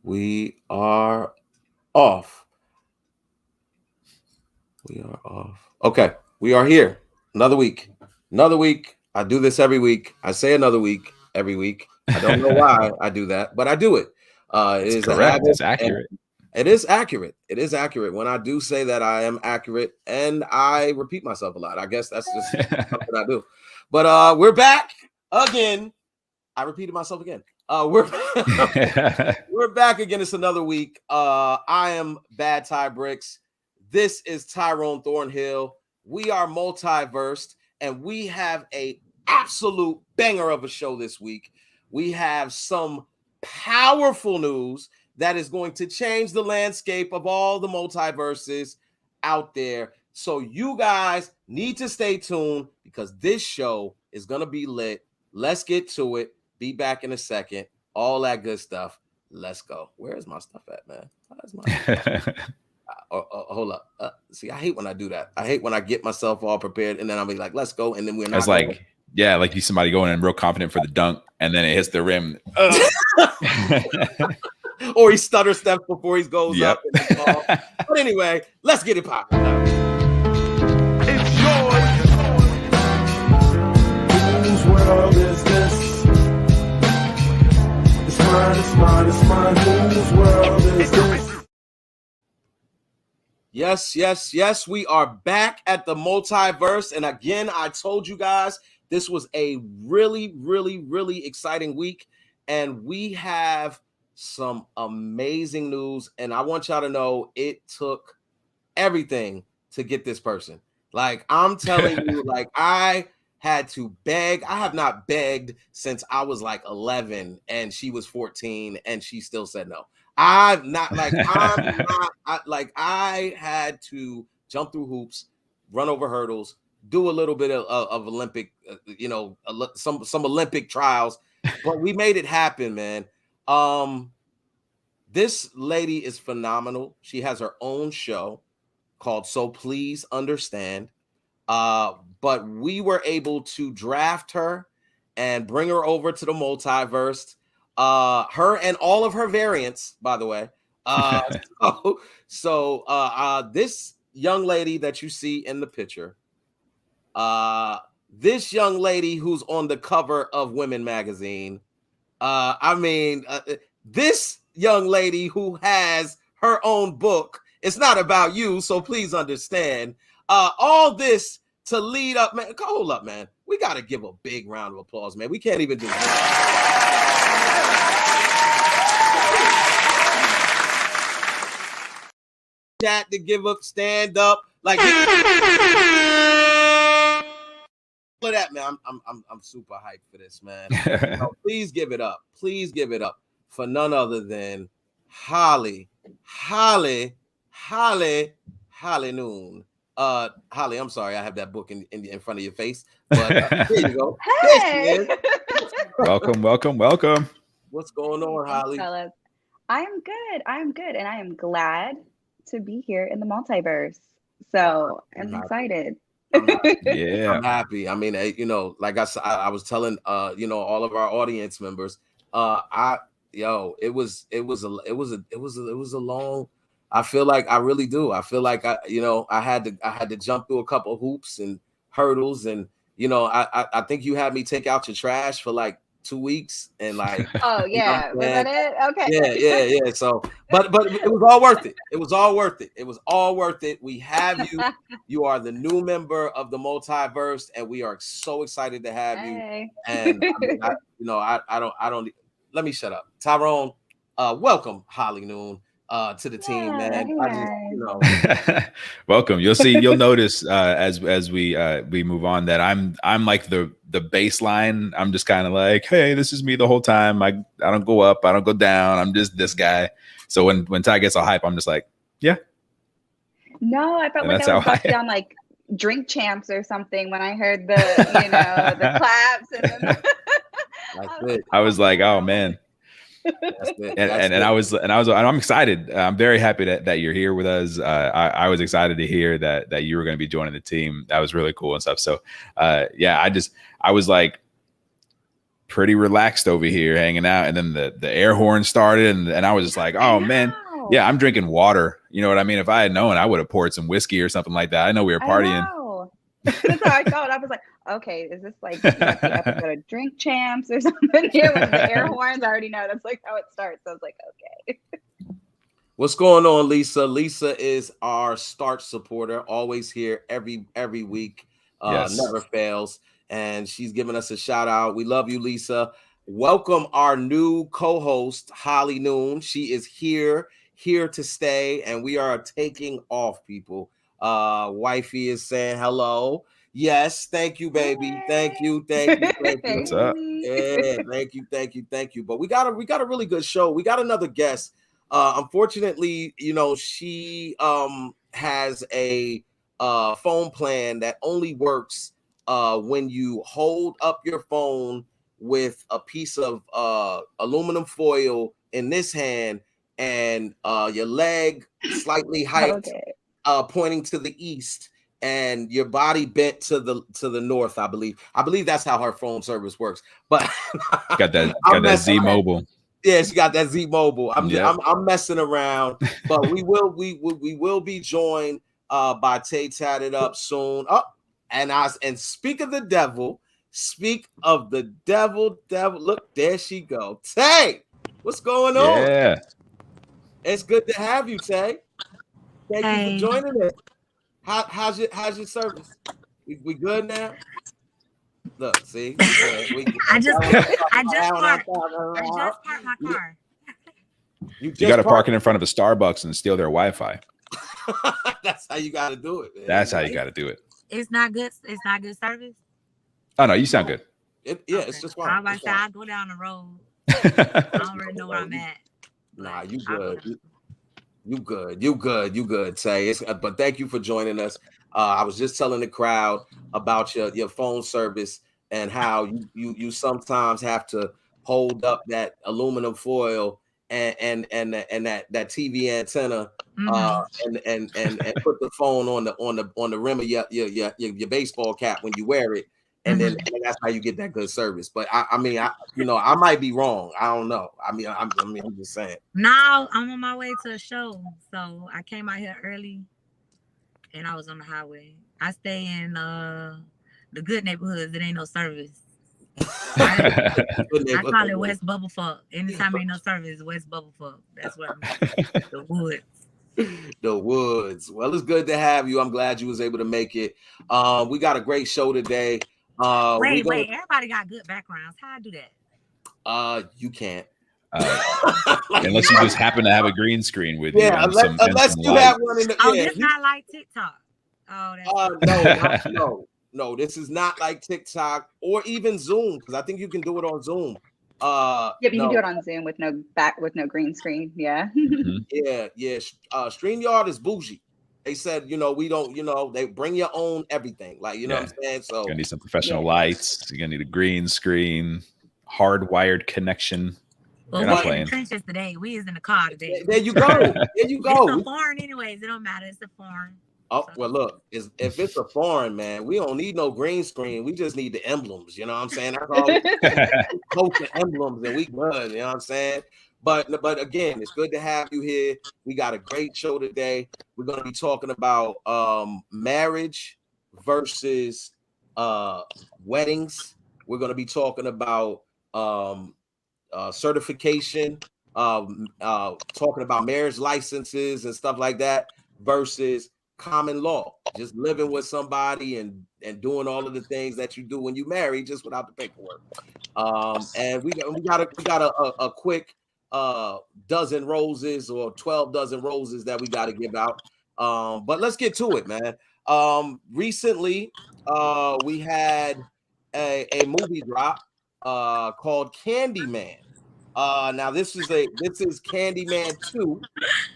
We are off. We are off. Okay, we are here. Another week. Another week. I do this every week. I say another week every week. I don't know why I do that, but I do it. It is correct. It's accurate. It is accurate. It is accurate. When I do say that, I am accurate, and I repeat myself a lot. I guess that's just something I do. But we're back again. I repeated myself again. We're we're back again. It's another week. I am Bad Ty Bricks. This is Tyrone Thornhill. We are MulTYversed, and we have a absolute banger of a show this week. We have some powerful news that is going to change the landscape of all the multiverses out there. So you guys need to stay tuned because this show is going to be lit. Let's get to it. Be back in a second. All that good stuff. Let's go. Where's my stuff at, man? Where's my stuff? Hold up. See, I hate when I do that. I hate when I get myself all prepared and then I'll be like, let's go. And then we're not. It's like, yeah, like you somebody going in real confident for the dunk and then it hits the rim. Or he stutter steps before he goes up. But anyway, let's get it popping. It's yours. Whose world is this? It's mine, it's mine, it's mine. Whose world is this? Yes. We are back at the multiverse. And again, I told you guys this was a really, really, really exciting week. And we have some amazing news. And I want y'all to know it took everything to get this person. Like, I'm telling you, like, I had to beg. I have not begged since I was like 11 and she was 14 and she still said no. I had to jump through hoops, run over hurdles, do a little bit of Olympic, some Olympic trials, but we made it happen, man. This lady is phenomenal. She has her own show called So Please Understand. But we were able to draft her and bring her over to the multiverse. Her and all of her variants, by the way. So this young lady that you see in the picture, this young lady who's on the cover of Women magazine, this young lady who has her own book. It's not about you, so please understand. All this to lead up, man. Hold up, man. We got to give a big round of applause, man. We can't even do that. Chat to give up, stand up, like for that, man. I'm super hyped for this, man. Please give it up. Please give it up for none other than Holly Noon. Holly, I'm sorry, I have that book in front of your face, but here you go. Hey. Welcome. What's going on, Holly? Fellas. I'm good, and I am glad to be here in the multiverse. So I'm excited. Yeah, I'm happy. I mean, like I was telling all of our audience members, it was a long. I feel like I really do. I feel like I had to jump through a couple of hoops and hurdles, and I think you had me take out your trash for like 2 weeks, and like oh yeah, was that it? Okay. Yeah. So, but it was all worth it. It was all worth it. We have you. You are the new member of the multiverse, and we are so excited to have you. And I don't. Let me shut up, Tyrone. Welcome, Holly Noon. To the team, man. Welcome. You'll notice as we move on that I'm like the baseline. I'm just kind of like, hey, this is me the whole time. I don't go up, I don't go down. I'm just this guy. So when Ty gets all hype, I'm just like, yeah. No, I felt like I was busted on like Drink Champs or something when I heard the claps and I was like, oh man. I'm excited. I'm very happy that you're here with us. I was excited to hear that you were going to be joining the team. That was really cool and stuff. So I was like, pretty relaxed over here hanging out. And then the air horn started and I was just like, oh man, yeah, I'm drinking water. You know what I mean? If I had known, I would have poured some whiskey or something like that. I know we were partying. That's how I thought. I was like, okay, is this like the episode of Drink Champs or something? Yeah, with the air horns. I already know that's like how it starts. I was like, okay. What's going on, Lisa? Lisa is our start supporter, always here every week. Yes. Never fails. And she's giving us a shout out. We love you, Lisa. Welcome our new co-host, Holly Noon. She is here to stay, and we are taking off, people. Wifey is saying hello. Yes, thank you, baby. Thank you. What's up? Yeah, thank you. But we got a really good show. We got another guest. Unfortunately, she has a phone plan that only works when you hold up your phone with a piece of aluminum foil in this hand and your leg slightly hiked, pointing to the east, and your body bent to the north. I believe that's how her phone service works. But got that Z Mobile. Yeah, she got that Z Mobile. I'm messing around, but we will be joined by Taetattedupp soon. And speak of the devil. Look, there she go. Tay, what's going on? Yeah, it's good to have you, Tay. Thank you for joining us. How's your service? We good now? Look, see, I just parked my car. You got to park it in front of a Starbucks and steal their Wi-Fi. That's how you got to do it, man. That's how you got to do it. It's not good. It's not good service. Oh no, you sound good. It's just fine. I'm about to say I go down the road. I don't really know where I'm at. Nah, you good. You good. Tay. But thank you for joining us. I was just telling the crowd about your phone service and how you sometimes have to hold up that aluminum foil and that TV antenna and put the phone on the rim of your baseball cap when you wear it, and then that's how you get that good service. But I might be wrong. I don't know. I'm just saying. Now I'm on my way to a show, so I came out here early, and I was on the highway. I stay in the good neighborhoods. It ain't no service. I call it West Bubblefuck. Anytime ain't no service, West Bubblefuck. That's where I'm at. The woods. The woods. Well, it's good to have you. I'm glad you was able to make it. We got a great show today. Wait. Everybody got good backgrounds. How I do that? You can't. Unless you just happen to have a green screen with you. Yeah, unless you have one in the. It's not like TikTok. No, this is not like TikTok or even Zoom, because I think you can do it on Zoom. But you can do it on Zoom with no green screen. Yeah. Yeah. StreamYard is bougie. They said, we don't, they bring your own everything. Like, you know what I'm saying? So you're gonna need some professional lights. You're gonna need a green screen, hardwired connection. Well, you're not playing. Trenches today. We is in the car today. There you go. It's a foreign anyways. It don't matter. It's a foreign. Oh, well, look, if it's a foreign, man, we don't need no green screen. We just need the emblems. You know what I'm saying? That's all. Post the emblems and we good. You know what I'm saying? But again, it's good to have you here. We got a great show today. We're going to be talking about marriage versus weddings. We're going to be talking about certification, talking about marriage licenses and stuff like that versus common law, just living with somebody and doing all of the things that you do when you marry, just without the paperwork. And we got a quick dozen roses or 12 dozen roses that we got to give out. But let's get to it, man. Recently, we had a movie drop called Candyman. Now this is Candyman 2,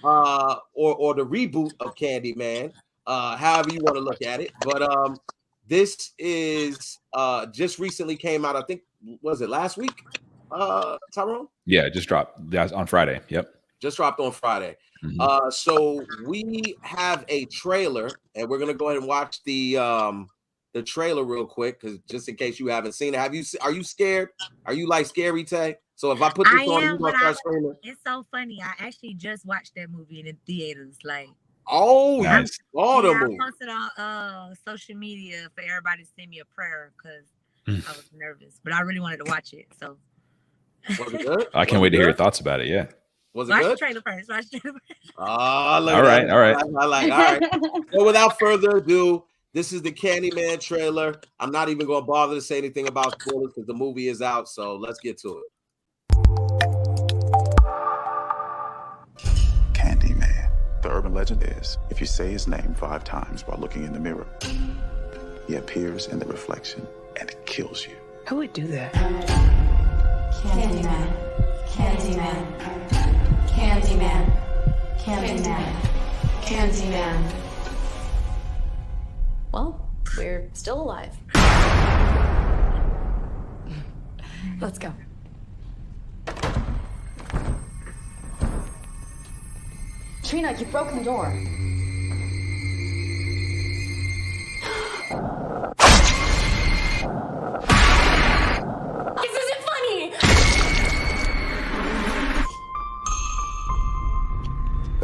or the reboot of Candyman, however you want to look at it. But this is just recently came out. I think, was it last week? Tyrone? Yeah, it just dropped on Friday. Yep. Just dropped on Friday. So we have a trailer, and we're gonna go ahead and watch the the trailer real quick, because just in case you haven't seen it. Are you scared? Are you like scary, Tay? So if I put this on, you gonna start screaming? It's so funny. I actually just watched that movie in the theaters. Like, oh, nice. I posted on social media for everybody to send me a prayer because I was nervous, but I really wanted to watch it. So was it good? I can't wait to hear your thoughts about it. Yeah. Was it good? Watch the trailer first. Oh, all right. All right. So without further ado, this is the Candyman trailer. I'm not even going to bother to say anything about spoilers because the movie is out. So let's get to it. Candyman. The urban legend is, if you say his name 5 times while looking in the mirror, he appears in the reflection and kills you. Who would do that? Candyman. Candyman. Candyman. Candyman. Candyman. Well, we're still alive. Let's go. Trina, you've broken the door. This isn't funny!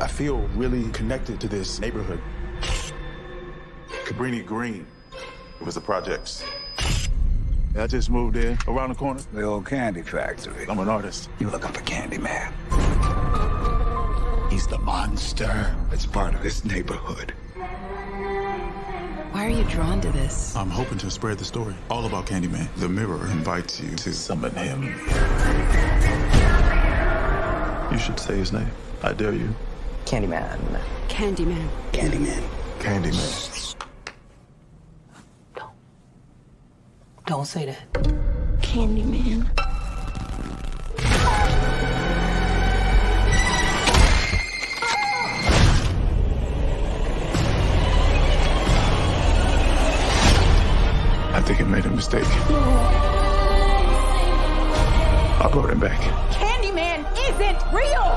I feel really connected to this neighborhood. Cabrini Green. It was the projects. I just moved in around the corner. The old candy factory. I'm an artist. You look up a Candyman. He's the monster that's part of this neighborhood. Why are you drawn to this? I'm hoping to spread the story. All about Candyman. The mirror invites you to summon him. You should say his name. I dare you. Candyman. Candyman. Candyman. Candyman. Don't say that. Candyman. I think I made a mistake. I brought him back. Candyman isn't real!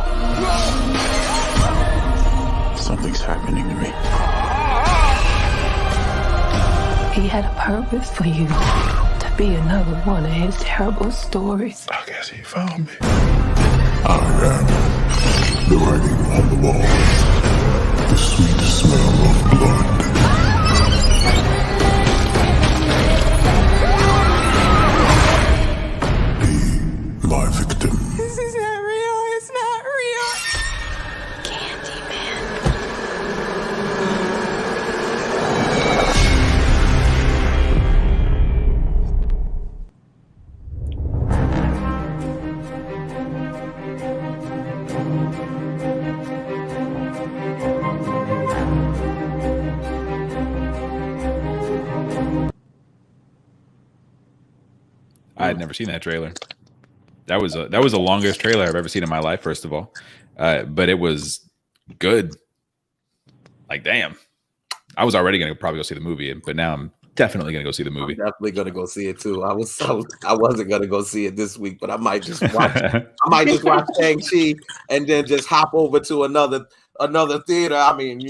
Something's happening to me. He had a purpose for you. To be another one of his terrible stories. I guess he found me. I am the writing on the wall. The sweet smell of blood. Be my victim. This is not real. It's not real. Candyman. I had never seen that trailer. That was the longest trailer I've ever seen in my life. First of all, but it was good. Like, damn, I was already gonna probably go see the movie, but now I'm definitely gonna go see the movie. I'm definitely gonna go see it too. I wasn't gonna go see it this week, but I might just watch. I might just watch Shang-Chi and then just hop over to another theater. I mean,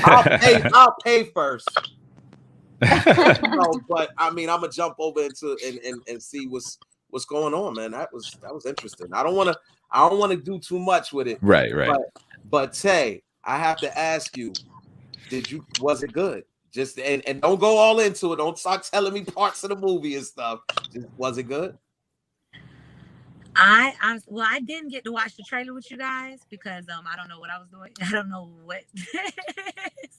I'll pay first. But I mean, I'm gonna jump over into and see what's going on, man. That was interesting. I don't want to do too much with it. Right. But Tay, I have to ask you, was it good? Just and don't go all into it. Don't start telling me parts of the movie and stuff. Just, was it good? I didn't get to watch the trailer with you guys because I don't know what I was doing. I don't know what.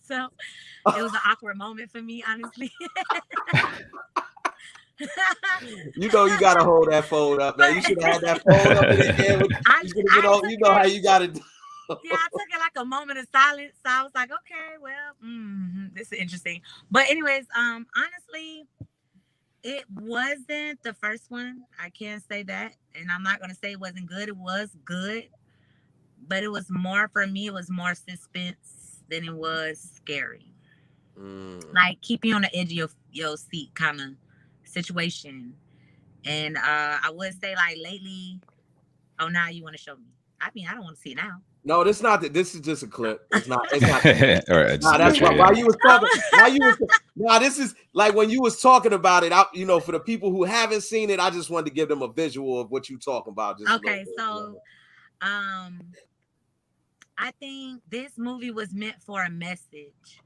So it was an awkward moment for me, honestly. You gotta hold that phone up, man. You should have had that phone up in the air. You know how you gotta do. Yeah, I took it like a moment of silence. So I was like, okay, well, this is interesting. But anyways, honestly, it wasn't the first one. I can't say that. And I'm not going to say it wasn't good. It was good. But it was more, for me, it was more suspense than it was scary. Like, keep you on the edge of your seat kind of situation. And I would say, like, lately, now you want to show me. I mean, I don't want to see it now. No, this not that. This is just a clip. It's not. It's not. Nah, that's why. While you was talking. Nah, this is like when you was talking about it. For the people who haven't seen it, I just wanted to give them a visual of what you talking about. Just okay, so, I think this movie was meant for a message.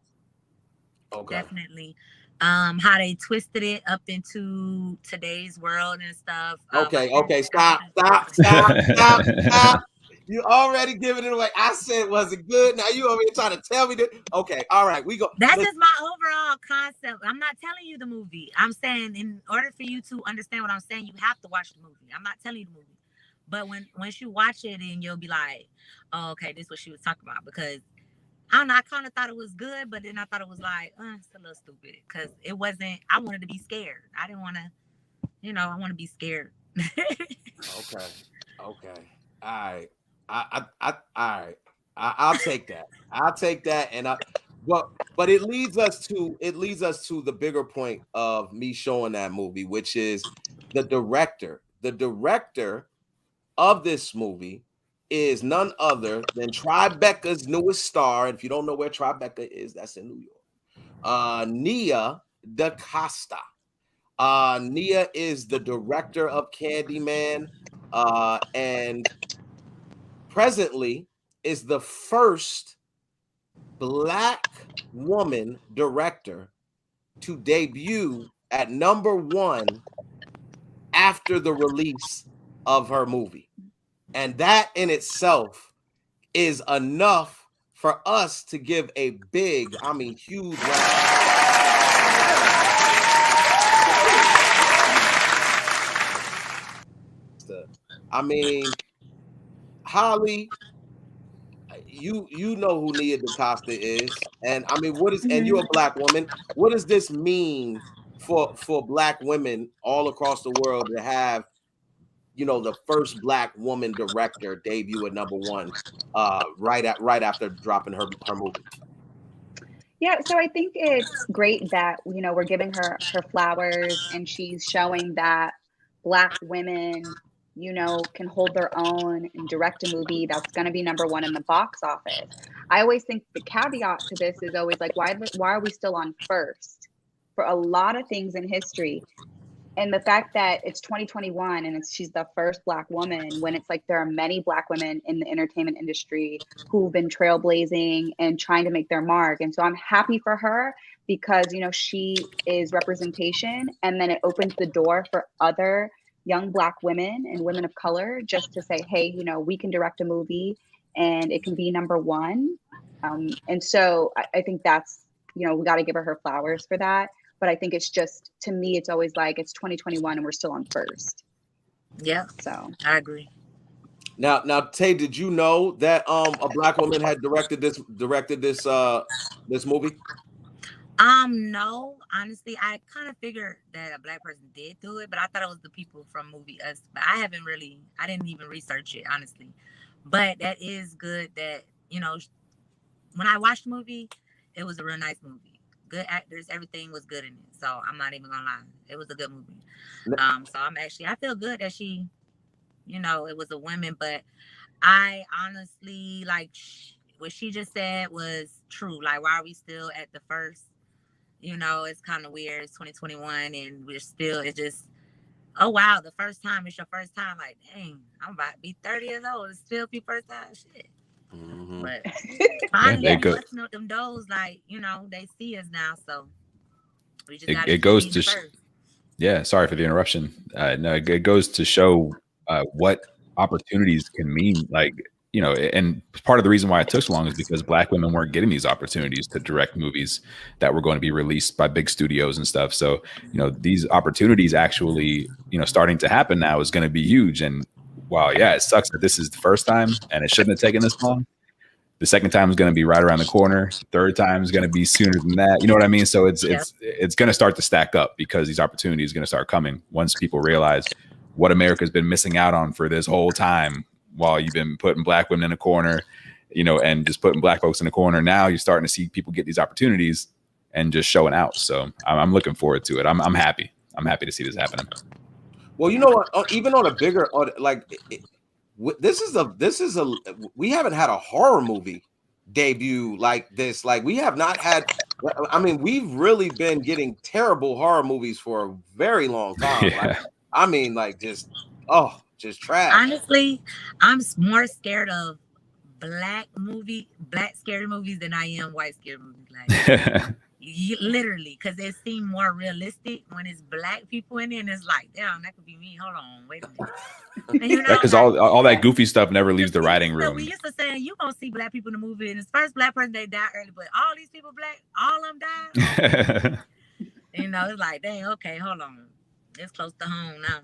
Okay. Definitely. How they twisted it up into today's world and stuff. Okay. Stop. You already giving it away. I said, was it good? Now you over here trying to tell me that. Okay, all right, we go. That's just my overall concept. I'm not telling you the movie. I'm saying in order for you to understand what I'm saying, you have to watch the movie. I'm not telling you the movie. But once you watch it, and you'll be like, oh, okay, this is what she was talking about. Because I don't know, I kind of thought it was good, but then I thought it was like, it's a little stupid. Because it wasn't, I wanted to be scared. I didn't want to, I want to be scared. Okay. All right. All right. I'll take that. And but it leads us to the bigger point of me showing that movie, which is the director. The director of this movie is none other than Tribeca's newest star. And if you don't know where Tribeca is, that's in New York. Nia DaCosta. Nia is the director of Candyman, and presently is the first Black woman director to debut at #1 after the release of her movie. And that in itself is enough for us to give a big, huge Holly, you know who Nia DaCosta is, and and you're a Black woman. What does this mean for Black women all across the world to have, the first Black woman director debut at #1, right after dropping her movie? Yeah, so I think it's great that we're giving her flowers, and she's showing that Black women can hold their own and direct a movie that's going to be #1 in the box office. I always think the caveat to this is always like, why are we still on first for a lot of things in history? And the fact that it's 2021 and she's the first Black woman, when it's like there are many Black women in the entertainment industry who've been trailblazing and trying to make their mark. And so I'm happy for her because, she is representation, and then it opens the door for other young Black women and women of color just to say, hey, we can direct a movie and it can be #1. And so I think that's, we got to give her flowers for that. But I think it's just, to me, it's always like it's 2021 and we're still on first. Yeah. So I agree. Now, Tay, did you know that a Black woman had directed this movie? No, honestly, I kind of figured that a Black person did do it, but I thought it was the people from movie Us. But I didn't even research it, honestly. But that is good that, when I watched the movie, it was a real nice movie. Good actors, everything was good in it. So I'm not even gonna lie. It was a good movie. So I feel good that she, it was a woman, but I honestly, what she just said was true. Like, why are we still at the first? It's kind of weird. It's 2021 and it's just, oh wow, the first time, it's your first time. Like, dang, I'm about to be 30 years old. It's still be first time shit. Mm-hmm. But finally, busting up them doors, they see us now, so we just got to yeah, sorry for the interruption. No, it goes to show what opportunities can mean. And part of the reason why it took so long is because Black women weren't getting these opportunities to direct movies that were going to be released by big studios and stuff. So, these opportunities actually, starting to happen now is going to be huge. And while, yeah, it sucks that this is the first time and it shouldn't have taken this long, the second time is going to be right around the corner. Third time is going to be sooner than that. You know what I mean? So it's going to start to stack up because these opportunities are going to start coming once people realize what America's been missing out on for this whole time. While you've been putting Black women in a corner, and just putting Black folks in a corner, now you're starting to see people get these opportunities and just showing out. So I'm looking forward to it. I'm happy. I'm happy to see this happening. Well, you know what? Even on a bigger, this is a we haven't had a horror movie debut like this. Like we have not had. I mean, we've really been getting terrible horror movies for a very long time. Yeah. Like, I mean, like just trash. Honestly, I'm more scared of black scary movies than I am white scary movies. Like literally, because they seem more realistic when it's black people in it, and it's like, damn, that could be me. Hold on, wait a minute. And, you know, Because all that goofy stuff never leaves the writing room. We used to say you gonna see black people in the movie, and it's first black person they die early, but all these people black, all of them died. You know, it's like, dang, okay, hold on, it's close to home now.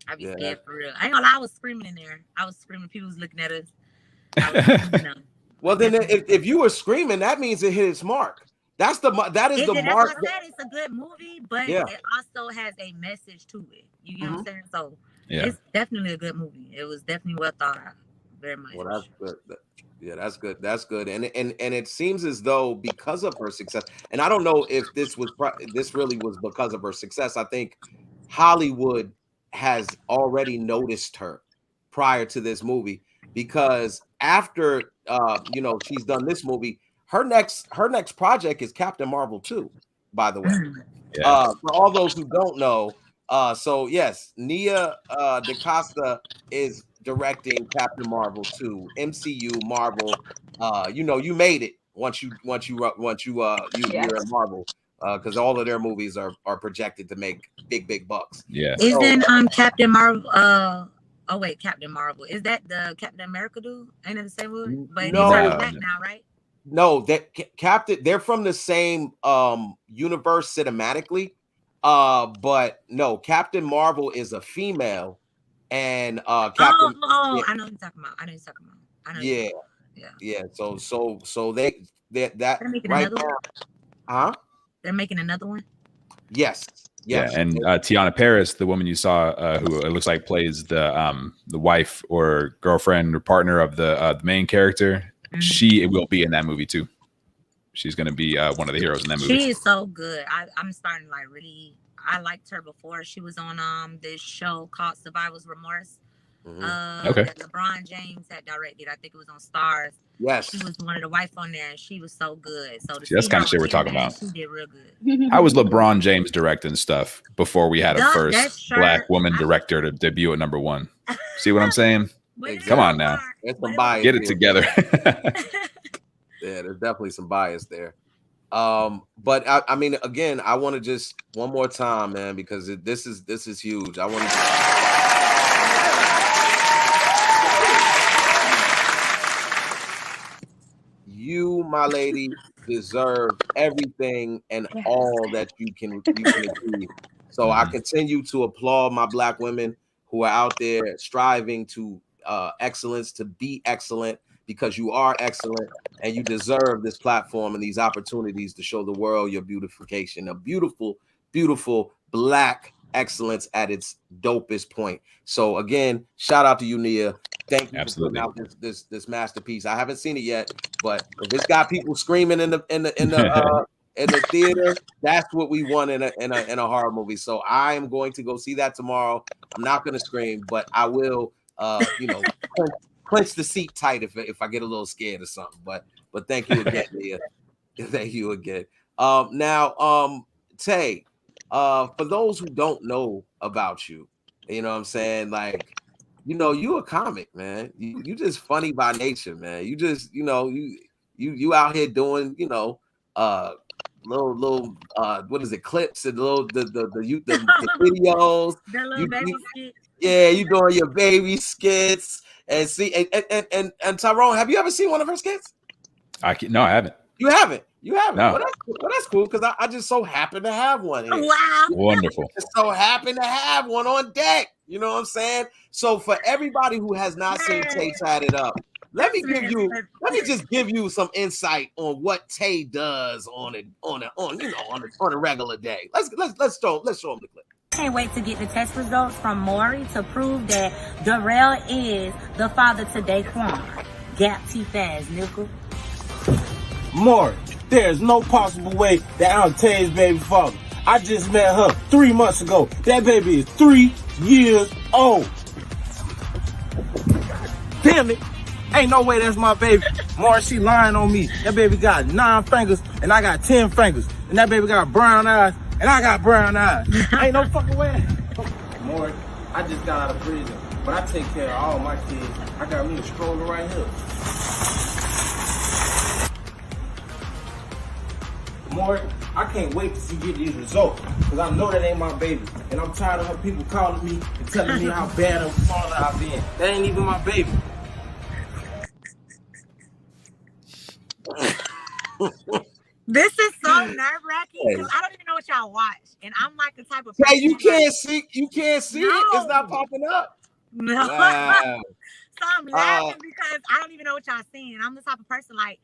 I be scared for real. I ain't gonna lie, I was screaming in there. I was screaming. People was looking at us. Well, then if you were screaming, that means it hit its mark. That is the mark. That's what I said. It's a good movie, but it also has a message to it. You get what I'm saying? So it's definitely a good movie. It was definitely well thought out. Very much. Well, that's good. Yeah, that's good. That's good. And it seems as though because of her success, and I don't know if this really was because of her success. I think Hollywood has already noticed her prior to this movie, because after she's done this movie, her next project is Captain Marvel 2, by the way. For all those who don't know, so yes, Nia DaCosta is directing Captain Marvel 2, MCU Marvel. You made it once you're at Marvel, because all of their movies are projected to make big bucks. Yeah. Isn't Captain Marvel Captain Marvel, is that the Captain America dude? Ain't it the same movie? But he's back now, right? No, that they're from the same universe cinematically. But no, Captain Marvel is a female, and Captain. I know what you're talking about. Yeah. So they right now. Huh? They're making another one. Yes. Yeah, and Tiana Paris, the woman you saw, who it looks like plays the wife or girlfriend or partner of the main character, she will be in that movie too. She's going to be one of the heroes in that movie. She is so good. I'm starting to really. I liked her before. She was on this show called Survivor's Remorse. That LeBron James had directed. I think it was on Stars. Yes, she was one of the wife on there, and she was so good. So that's kind of shit we're talking about. She did real good. I was LeBron James directing stuff before we had a first black woman director to debut at number 1. See what I'm saying? Come on now, get it together. Yeah, there's definitely some bias there. But I mean, again, I want to just one more time, man, because this is huge. I want to. You, my lady, deserve everything and all that you can achieve. So I continue to applaud my black women who are out there striving to excellence, to be excellent, because you are excellent and you deserve this platform and these opportunities to show the world your beautification, a beautiful, beautiful black excellence at its dopest point. So again, shout out to you, Nia. Thank you for putting out this masterpiece. I haven't seen it yet, but if it's got people screaming in the theater, that's what we want in a horror movie. So I am going to go see that tomorrow. I'm not going to scream, but I will, clench the seat tight if I get a little scared or something. But thank you again, Nia. Thank you again. Now, Tay, for those who don't know about you, you know what I'm saying? Like, you a comic, man. You just funny by nature, man. You just, you out here doing, little what is it, clips and the videos. You doing your baby skits and see and Tyrone, have you ever seen one of her skits? No, I haven't. You haven't. No. Well, that's cool because I just so happen to have one. Wow. Wonderful. Just so happen to have one on deck. You know what I'm saying? So for everybody who has not seen Taetattedupp, let me just give you some insight on what Tay does on a regular day. Let's show them the clip. Can't wait to get the test results from Maury to prove that Darrell is the father to Daquan. Gap teeth ass, nickel. Maury, there's no possible way that I'm Tay's baby father. I just met her 3 months ago. That baby is 3 years old. Damn it. Ain't no way that's my baby. Marge, she lying on me. That baby got 9 fingers and I got 10 fingers. And that baby got brown eyes and I got brown eyes. Ain't no fucking way. Marge, I just got out of prison, but I take care of all my kids. I got me a stroller right here. Marge, I can't wait to see you get these results, because I know that ain't my baby. And I'm tired of her people calling me and telling me how bad of a father I've been. That ain't even my baby. This is so nerve-wracking because I don't even know what y'all watch, and I'm like the type of person. Hey, you can't see it. It's not popping up. No. Wow. So I'm laughing because I don't even know what y'all seeing. I'm the type of person like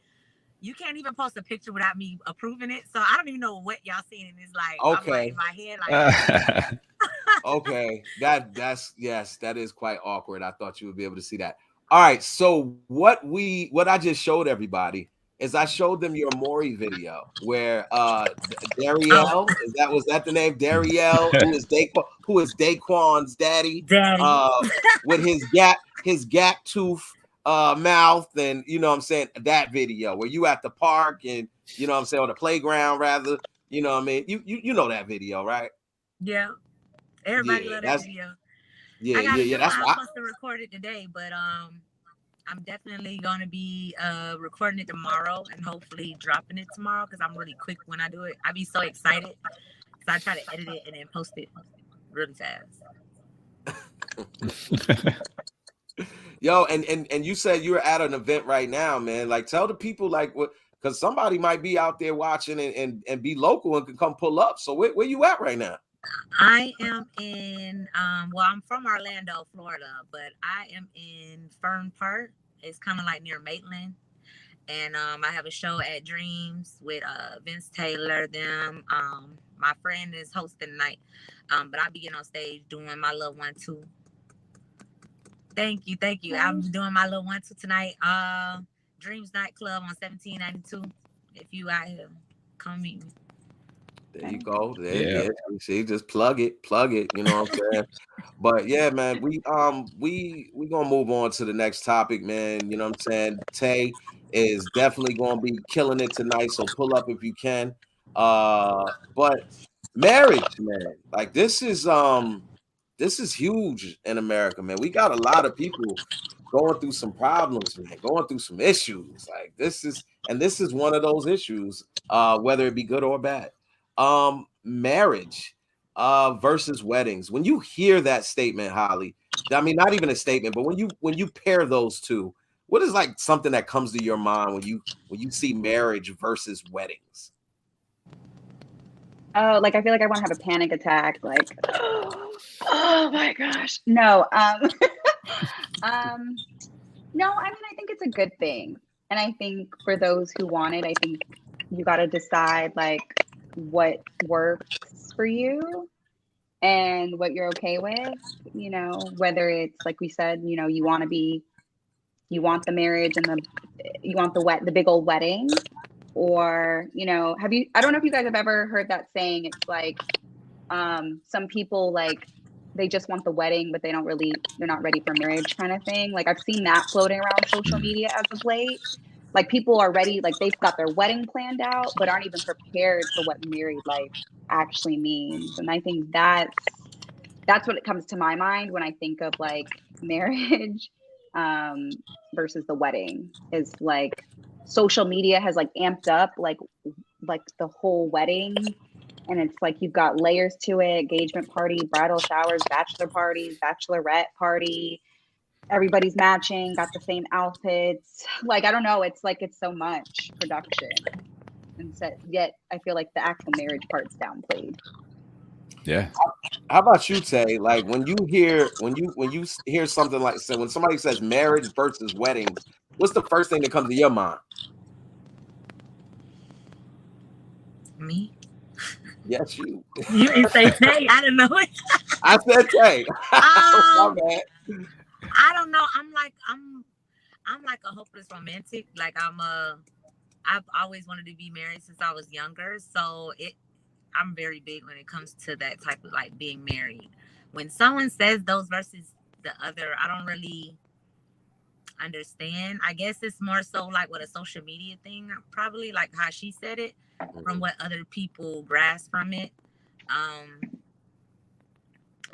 you can't even post a picture without me approving it. So I don't even know what y'all seeing, and it's like Okay. I'm like, in my head like. Okay, that's yes, that is quite awkward. I thought you would be able to see that. All right, so what I just showed everybody is I showed them your Maury video where Darielle, was that the name? Darielle, who is Daquan's daddy, with his gap tooth mouth, and you know what I'm saying, that video where you at the park and you know what I'm saying, on the playground rather, you know what I mean? You know that video, right? Yeah. Everybody love that video. Yeah, that's why I'm supposed to record it today, but I'm definitely gonna be recording it tomorrow and hopefully dropping it tomorrow because I'm really quick when I do it. I be so excited because I try to edit it and then post it really fast. Yo, and you said you're at an event right now, man. Like, tell the people like what, because somebody might be out there watching and be local and can come pull up. So where you at right now? I am in I'm from Orlando, Florida, but I am in Fern Park. It's kind of like near Maitland. And I have a show at Dreams with Vince Taylor, them. My friend is hosting tonight. But I'll be getting on stage doing my little 1-2. Thank you. I'm doing my little 1-2 tonight. Dreams Nightclub on 1792. If you out here, come meet me. There you go. Yeah. See, just plug it. You know what I'm saying? But yeah, man, we gonna move on to the next topic, man. You know what I'm saying? Tay is definitely gonna be killing it tonight, so pull up if you can. But marriage, man, like this is huge in America, man. We got a lot of people going through some problems, man, going through some issues. Like this is one of those issues, whether it be good or bad. Marriage versus weddings. When you hear that statement, Holly, I mean, not even a statement, but when you pair those two, what is like something that comes to your mind when you see marriage versus weddings? Oh, like I feel like I want to have a panic attack. Like, oh my gosh, no. No. I mean, I think it's a good thing, and I think for those who want it, I think you got to decide like what works for you and what you're okay with. You know, whether it's like we said, you know, you want the marriage and you want the big old wedding. Or, you know, I don't know if you guys have ever heard that saying. It's like, some people like, they just want the wedding, but they're not ready for marriage kind of thing. Like I've seen that floating around social media as of late. Like people are ready, like they've got their wedding planned out, but aren't even prepared for what married life actually means. And I think that's what it comes to my mind when I think of like marriage, versus the wedding. Is like social media has like amped up like the whole wedding, and it's like you've got layers to it: engagement party, bridal showers, bachelor parties, bachelorette party, everybody's matching, got the same outfits. Like I don't know, it's like it's so much production, and yet I feel like the actual marriage part's downplayed. Yeah. How about you, Tay? Like when you hear something like, so when somebody says marriage versus weddings, what's the first thing that comes to your mind? Me? Yes, you. You didn't say Tay. I didn't know it. I said Tay. My bad. I don't know. I'm like a hopeless romantic. Like I've always wanted to be married since I was younger. So I'm very big when it comes to that type of like being married. When someone says those versus the other, I don't really understand. I guess it's more so like with a social media thing, probably like how she said it, from what other people grasp from it. I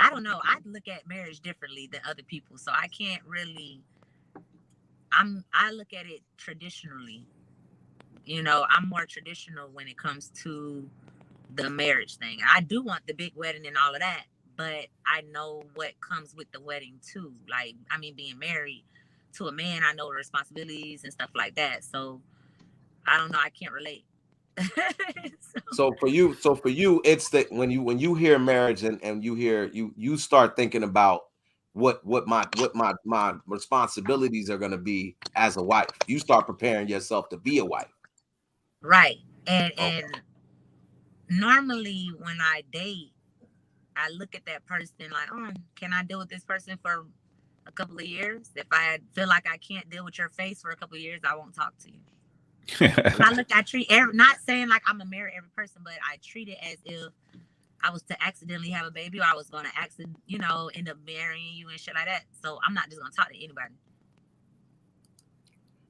don't know. I look at marriage differently than other people, so I can't really. I look at it traditionally. You know, I'm more traditional when it comes to the marriage thing. I do want the big wedding and all of that, but I know what comes with the wedding too. Like, I mean, being married to a man, I know the responsibilities and stuff like that. So I don't know. I can't relate. So for you, it's that when you hear marriage and you hear you start thinking about what my responsibilities are going to be as a wife. You start preparing yourself to be a wife. Right. And normally when I date, I look at that person like, oh, can I deal with this person for a couple of years? If I feel like I can't deal with your face for a couple of years, I won't talk to you. I treat not saying like I'm gonna marry every person, but I treat it as if I was to accidentally have a baby, or I was gonna end up marrying you and shit like that. So I'm not just gonna talk to anybody.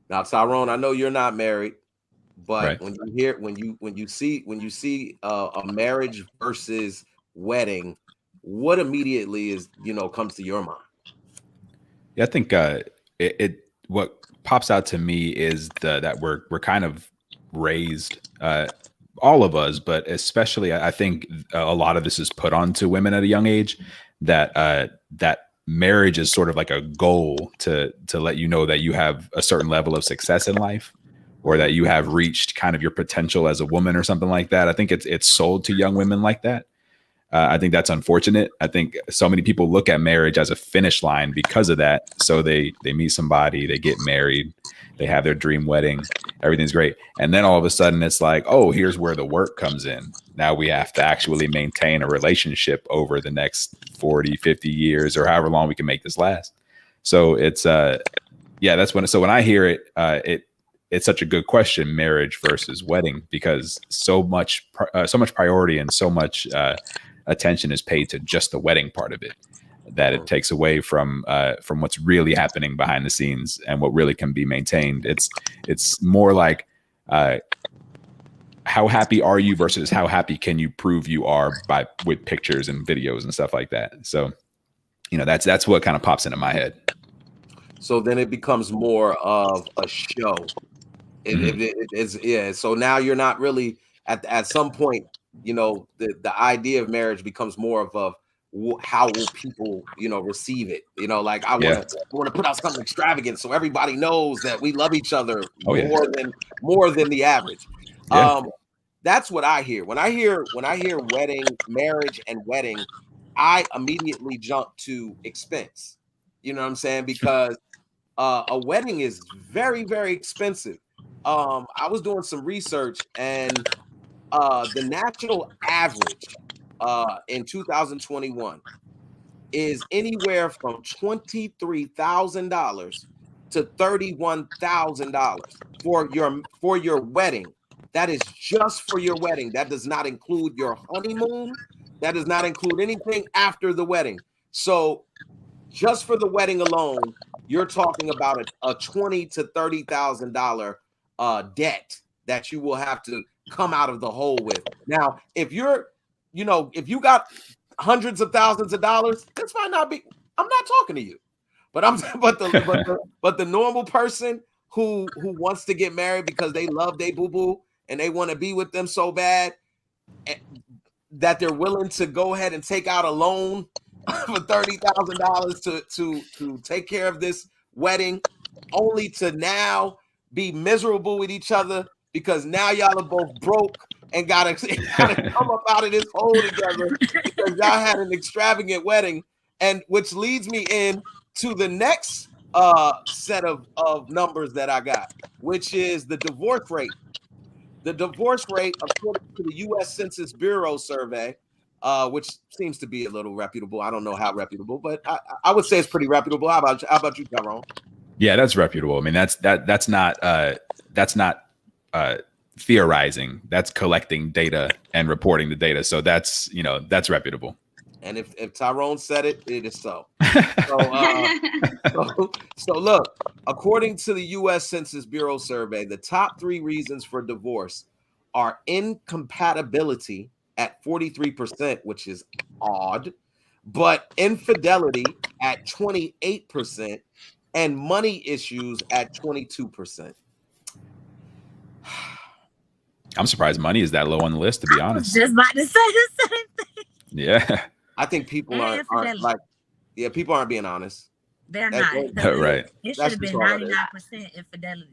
Now, Tyrone, I know you're not married, but Right. when you see a marriage versus wedding, what immediately comes to your mind? Yeah, I think what pops out to me is that we're kind of raised, all of us, but especially I think a lot of this is put onto women at a young age, that marriage is sort of like a goal to let you know that you have a certain level of success in life, or that you have reached kind of your potential as a woman or something like that. I think it's sold to young women like that. I think that's unfortunate. I think so many people look at marriage as a finish line because of that. So they meet somebody, they get married, they have their dream wedding, everything's great. And then all of a sudden it's like, oh, here's where the work comes in. Now we have to actually maintain a relationship over the next 40, 50 years or however long we can make this last. So it's, that's when I hear it, it's such a good question, marriage versus wedding, because so much priority and so much attention is paid to just the wedding part of it, that it takes away from what's really happening behind the scenes and what really can be maintained. It's more like how happy are you versus how happy can you prove you are with pictures and videos and stuff like that. So, that's what kind of pops into my head. So then it becomes more of a show. So now you're not really at some point, the idea of marriage becomes more of how will people, receive it? Like I want to put out something extravagant so everybody knows that we love each other more than the average. Yeah. That's what I hear. When I hear marriage and wedding, I immediately jump to expense. You know what I'm saying? Because a wedding is very, very expensive. I was doing some research, and the national average in 2021 is anywhere from $23,000 to $31,000 for your wedding. That is just for your wedding. That does not include your honeymoon. That does not include anything after the wedding. So just for the wedding alone, you're talking about a $20,000 to $30,000 debt that you will have to come out of the hole with. Now, if you got hundreds of thousands of dollars, this might not be. I'm not talking to you, but the normal person who wants to get married because they love their boo boo and they want to be with them so bad that they're willing to go ahead and take out a loan for $30,000 to take care of this wedding, only to now be miserable with each other because now y'all are both broke and gotta come up out of this hole together because y'all had an extravagant wedding. And which leads me in to the next set of numbers that I got, which is the divorce rate. The divorce rate, according to the U.S. Census Bureau survey, which seems to be a little reputable. I don't know how reputable, but I would say it's pretty reputable. How about you, Tyrone? Yeah, that's reputable. I mean, that's not theorizing. That's collecting data and reporting the data. So that's reputable. And if Tyrone said it, it is so. So look, According to the U.S. Census Bureau survey, the top 3 reasons for divorce are incompatibility at 43%, which is odd, but infidelity at 28%, and money issues at 22%. I'm surprised money is that low on the list, to be honest. Just about to say the same thing. Yeah. I think people And aren't like, yeah, people aren't being honest. They're That's not. Right. It should have been 99% infidelity.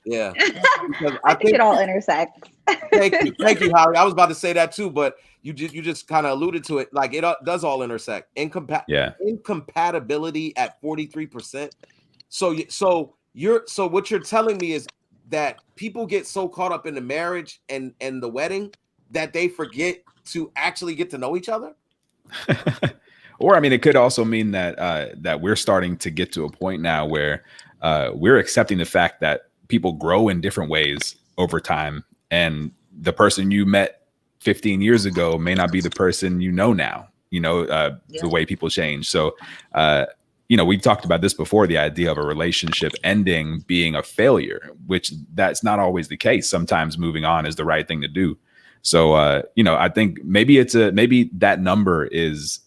Yeah. Because I think it all intersects. Thank you, Holly. I was about to say that too, but you just kind of alluded to it. Like it does all intersect. Incompatibility at 43%. So what you're telling me is that people get so caught up in the marriage and the wedding that they forget to actually get to know each other. Or I mean, it could also mean that we're starting to get to a point now where we're accepting the fact that people grow in different ways over time, and the person you met 15 years ago may not be the person you know now. The way people change. So, we talked about this before, the idea of a relationship ending being a failure, which that's not always the case. Sometimes moving on is the right thing to do. So, I think maybe maybe that number is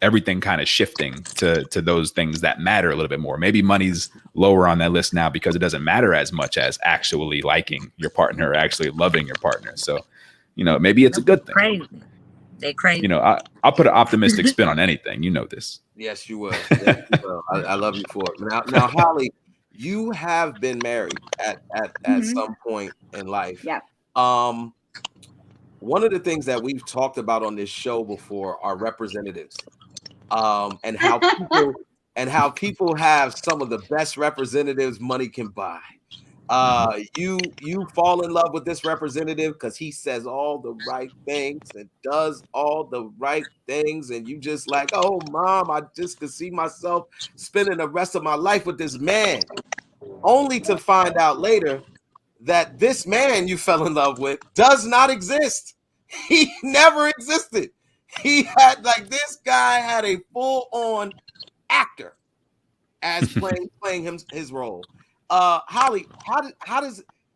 everything kind of shifting to those things that matter a little bit more. Maybe money's lower on that list now because it doesn't matter as much as actually liking your partner or actually loving your partner. So, maybe it's a good thing. Crazy. They crazy. I'll put an optimistic spin on anything. You know this. Yes, you will. Yes, you will. I love you for it. Now, Holly, you have been married at some point in life. Yeah. One of the things that we've talked about on this show before are representatives, and how people have some of the best representatives money can buy. You fall in love with this representative because he says all the right things and does all the right things, and you just like, oh, mom, I just could see myself spending the rest of my life with this man, only to find out later that this man you fell in love with does not exist. He never existed. He had this guy had a full-on actor as playing his role. Holly, how do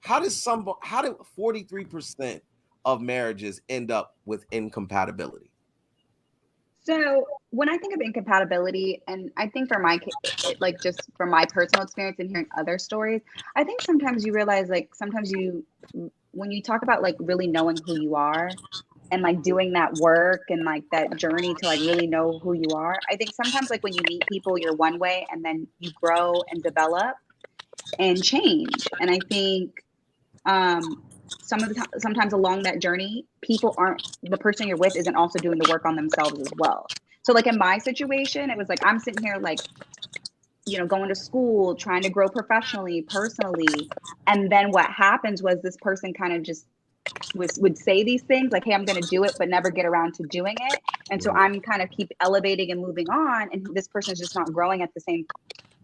43% of marriages end up with incompatibility? So when I think of incompatibility, and I think for my just from my personal experience and hearing other stories, I think sometimes you realize when you talk about really knowing who you are and doing that work and that journey to really know who you are, I think sometimes when you meet people, you're one way and then you grow and develop and change. And I think sometimes along that journey, the person you're with isn't also doing the work on themselves as well. So in my situation, it was I'm sitting here going to school, trying to grow professionally, personally. And then what happens was this person kind of just would say these things hey, I'm going to do it, but never get around to doing it. And so I'm kind of keep elevating and moving on. And this person is just not growing at the same.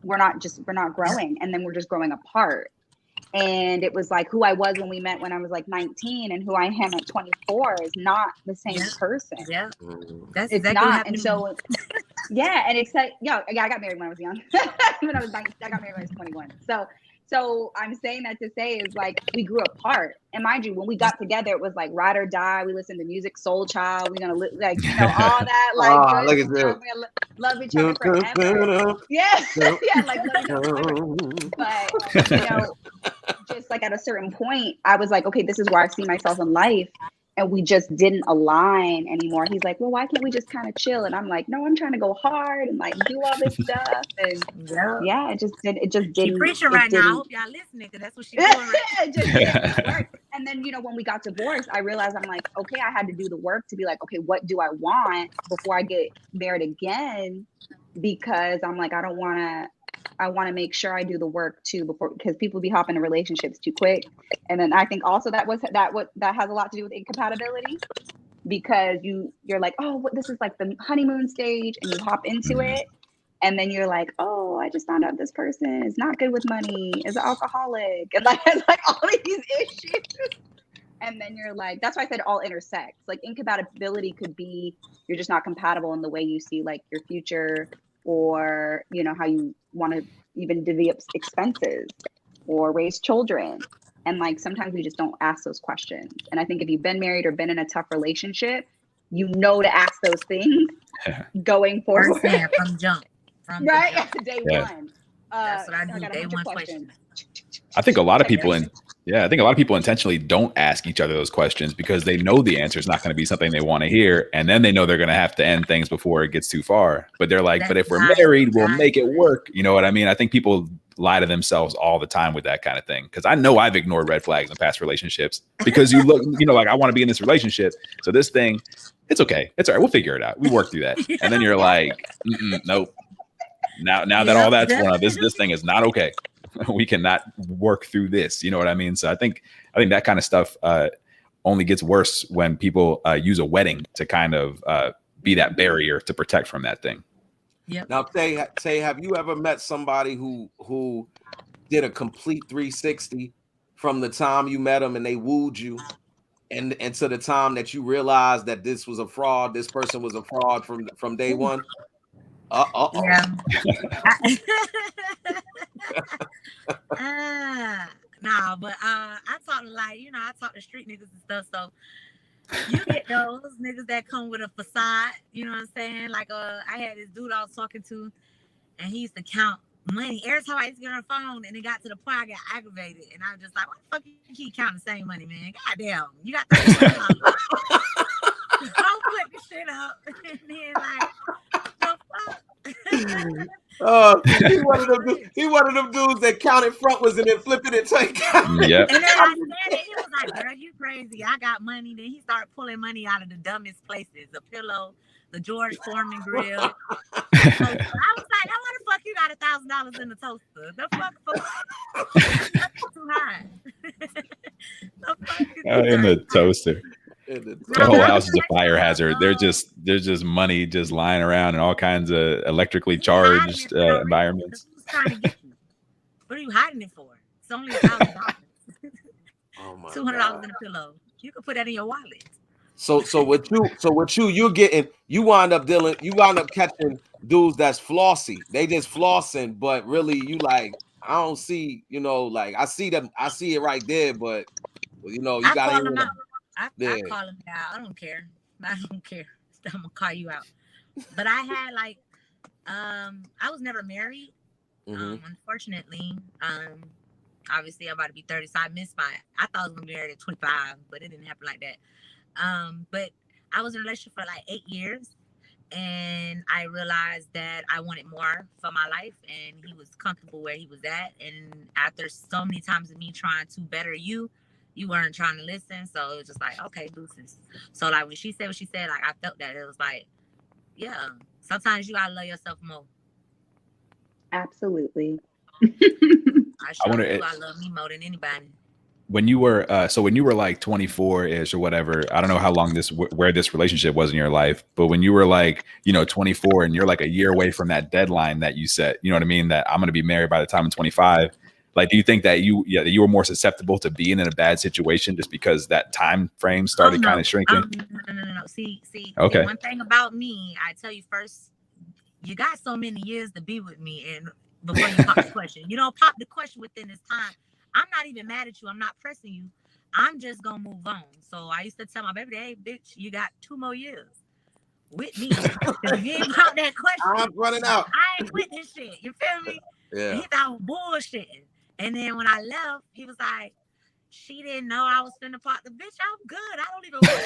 We're not growing. And then we're just growing apart. And it was who I was when we met when I was 19 and who I am at 24 is not the same person. Yeah. That's exactly not. And so, yeah. And it's I got married when I was young. When I was 19, I got married when I was 21. So I'm saying that to say is we grew apart. And mind you, when we got together, it was ride or die. We listened to music, Soul Child. We're gonna all that look at this. Love each other forever. Yeah, yeah, love each other forever. But just at a certain point, I was okay, this is where I see myself in life. And we just didn't align anymore. He's well, why can't we just kind of chill? And I'm no, I'm trying to go hard and do all this stuff. And yeah, it just didn't. She's preaching right now. I hope y'all listening because that's what she's doing. It just didn't work. And then when we got divorced, I realized I'm okay, I had to do the work to be okay, what do I want before I get married again? Because I'm I want to make sure I do the work too because people be hopping in relationships too quick. And then I think also that has a lot to do with incompatibility because you're oh, this is the honeymoon stage and you hop into it. And then you're oh, I just found out this person is not good with money, is an alcoholic, and has all these issues. And then you're that's why I said all intersects. Incompatibility could be you're just not compatible in the way you see your future or how you want to even divvy up expenses or raise children. And like sometimes we just don't ask those questions. And I think if you've been married or been in a tough relationship, you know to ask those things going forward. From jump. From right? jump. Day one. That's what I do. got a Day bunch one of questions. I think a lot of people I think a lot of people intentionally don't ask each other those questions because they know the answer is not going to be something they want to hear. And then they know they're going to have to end things before it gets too far. But they're like, but if we're married, we'll make it work. You know what I mean? I think people lie to themselves all the time with that kind of thing. Because I know I've ignored red flags in past relationships because you look, you know, like I want to be in this relationship. So this thing, it's okay. It's all right. We'll figure it out. We work through that. And then you're like, nope. Now that all that's going on, this thing is not okay. We cannot work through this. You know what I mean? So I think that kind of stuff only gets worse when people use a wedding to kind of be that barrier to protect from that thing. Yeah. Now, Tay, have you ever met somebody who did a complete 360 from the time you met them and they wooed you, and to the time that you realized that this was a fraud, this person was a fraud from day one? Yeah. Nah, but I talk like, you know, I talk to street niggas and stuff. So you get those niggas that come with a facade, you know what I'm saying? Like I had this dude I was talking to, and he used to count money every time I used to get on the phone, and it got to the point I got aggravated, and I was just like, "What the fuck you keep counting the same money, man? Goddamn, you got $30. Don't put this shit up." And then like, the fuck. He one of them dudes that counted frontwards and then flipping it take. Yep. And then I said it, he was like, "Girl, you crazy. I got money." Then he started pulling money out of the dumbest places. The pillow, the George Foreman grill. So I was like, "Now why the fuck you got $1,000 in the toaster? The fuck that's too high." The fuck is In the toaster. The whole house is a fire hazard. There's just money just lying around in all kinds of electrically charged environments. What are you hiding it for? It's only $1,000. Oh my $200 in a pillow. You can put that in your wallet. So with you wind up catching dudes that's flossy. They just flossing, but really you like, I don't see, you know, like I see it right there, but you know, you got to I call him out. I don't care. I'm gonna call you out. But I had like, I was never married. Unfortunately, obviously I'm about to be 30, so I missed I thought I was gonna be married at 25, but it didn't happen like that. But I was in a relationship for like 8 years, and I realized that I wanted more for my life, and he was comfortable where he was at. And after so many times of me trying to better you weren't trying to listen. So it was just like, okay, deuces. So like when she said what she said, like I felt that it was like, yeah, sometimes you gotta love yourself more. Absolutely. I love me more than anybody. When you were like 24-ish or whatever, I don't know how long where this relationship was in your life, but when you were like, you know, 24 and you're like a year away from that deadline that you set, you know what I mean? That I'm going to be married by the time I'm 25. Like, do you think that you were more susceptible to being in a bad situation just because that time frame started kind of shrinking? No. See, okay. One thing about me, I tell you first, you got so many years to be with me, and before you pop the question, you don't pop the question within this time. I'm not even mad at you. I'm not pressing you. I'm just gonna move on. So I used to tell my baby, "Hey, bitch, you got 2 more years with me." If you ain't pop that question, I'm running out. I ain't with this shit. You feel me? Yeah. And he thought I was bullshitting. And then when I left, he was like, "She didn't know I was finna pop the bitch. I'm good. I don't even want."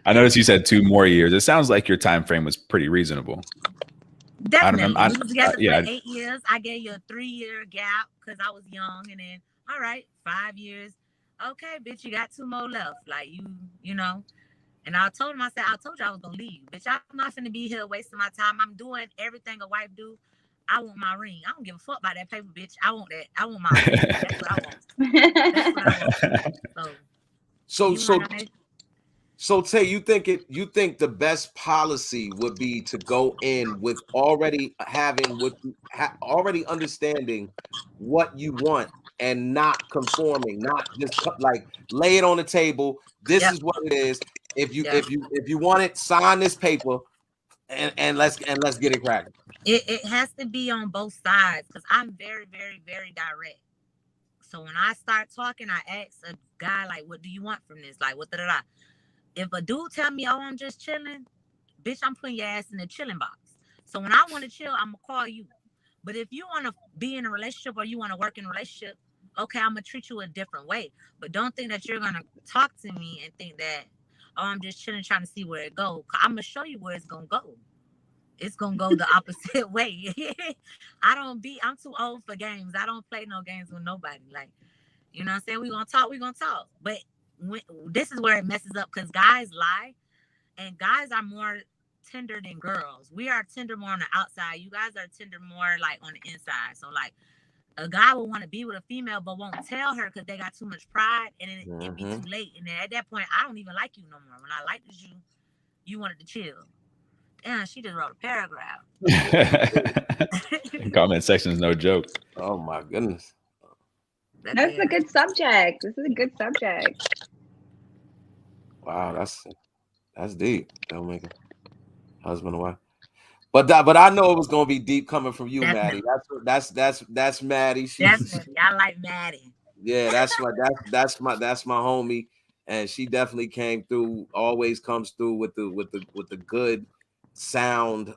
I noticed you said 2 more years. It sounds like your time frame was pretty reasonable. Definitely. We was together for 8 years. I gave you a 3-year gap because I was young, and then all right, 5 years. Okay, bitch, you got 2 more left. Like you know. And I told him, I said, I told you I was gonna leave. Bitch, I'm not finna be here wasting my time. I'm doing everything a wife do. I want my ring. I don't give a fuck about that paper, bitch. I want that. I want my ring. That's what I want. So Tay, you think the best policy would be to go in with already already understanding what you want and not conforming, not just like lay it on the table. This is what it is. If you want it, sign this paper and let's get it cracking. it has to be on both sides because I'm very, very, very direct. So when I start talking, I ask a guy like, "What do you want from this? Like, what da da da?" If a dude tell me, "Oh, I'm just chilling," bitch, I'm putting your ass in the chilling box. So when I want to chill, I'm gonna call you. But if you want to be in a relationship or you want to work in a relationship, okay, I'm gonna treat you a different way. But don't think that you're gonna talk to me and think that, oh, I'm just chilling, trying to see where it goes. I'm gonna show you where it's gonna go. It's gonna go the opposite way. I'm too old for games. I don't play no games with nobody. Like, you know what I'm saying? We're gonna talk. But this is where it messes up because guys lie, and guys are more tender than girls. We are tender more on the outside. You guys are tender more like on the inside. So like a guy will want to be with a female but won't tell her because they got too much pride, and it be too late. And then at that point, I don't even like you no more. When I liked you, you wanted to chill. Damn, she just wrote a paragraph. Comment section is no joke. Oh my goodness. That's a good subject. This is a good subject. Wow, that's deep. That'll make a husband and wife. But I know it was gonna be deep coming from you, Maddie. That's Maddie. I like Maddie. Yeah, that's my homie, and she definitely came through. Always comes through with the good sound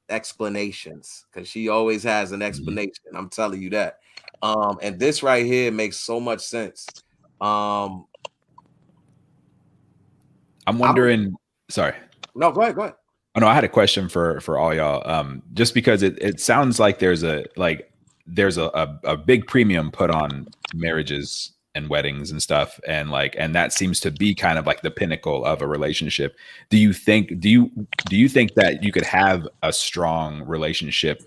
explanations, because she always has an explanation. I'm telling you that. And this right here makes so much sense. I'm wondering. Sorry. No, go ahead. Oh no, I had a question for all y'all. Just because it sounds like there's a big premium put on marriages and weddings and stuff, and that seems to be kind of like the pinnacle of a relationship. Do you think that you could have a strong relationship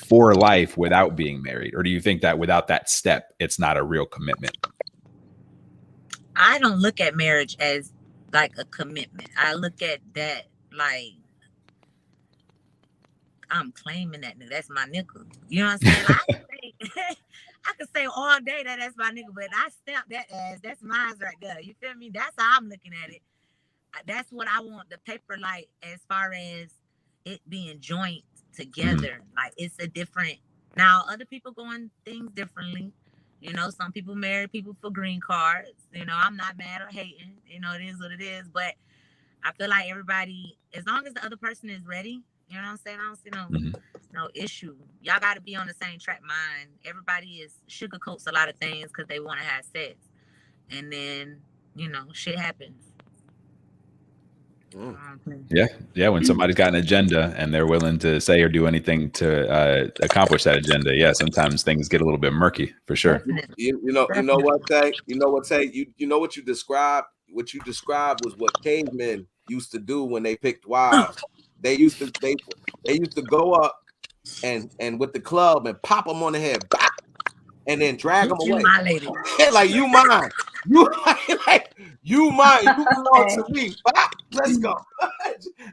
for life without being married, or do you think that without that step, it's not a real commitment? I don't look at marriage as like a commitment. I look at that like I'm claiming that nigga. That's my nigga. You know what I'm saying? I could say all day that that's my nigga, but I stamp that as that's mine right there. You feel me? That's how I'm looking at it. That's what I want the paper like, as far as it being joint together. Like it's a different. Now other people going things differently. You know, some people marry people for green cards. You know, I'm not mad or hating. You know, it is what it is. But I feel like everybody, as long as the other person is ready, you know what I'm saying? I don't see no issue. Y'all got to be on the same track mind. Everybody sugarcoats a lot of things because they want to have sex. And then, you know, shit happens. Yeah. When somebody's got an agenda and they're willing to say or do anything to accomplish that agenda, sometimes things get a little bit murky, for sure. You know what, Tay? You know what you described? What you described was what cavemen used to do when they picked wives. They used to go up and with the club and pop them on the head, bop, and then drag them away. My lady. Like you mine. You mine. You belong to me. Bop, let's go.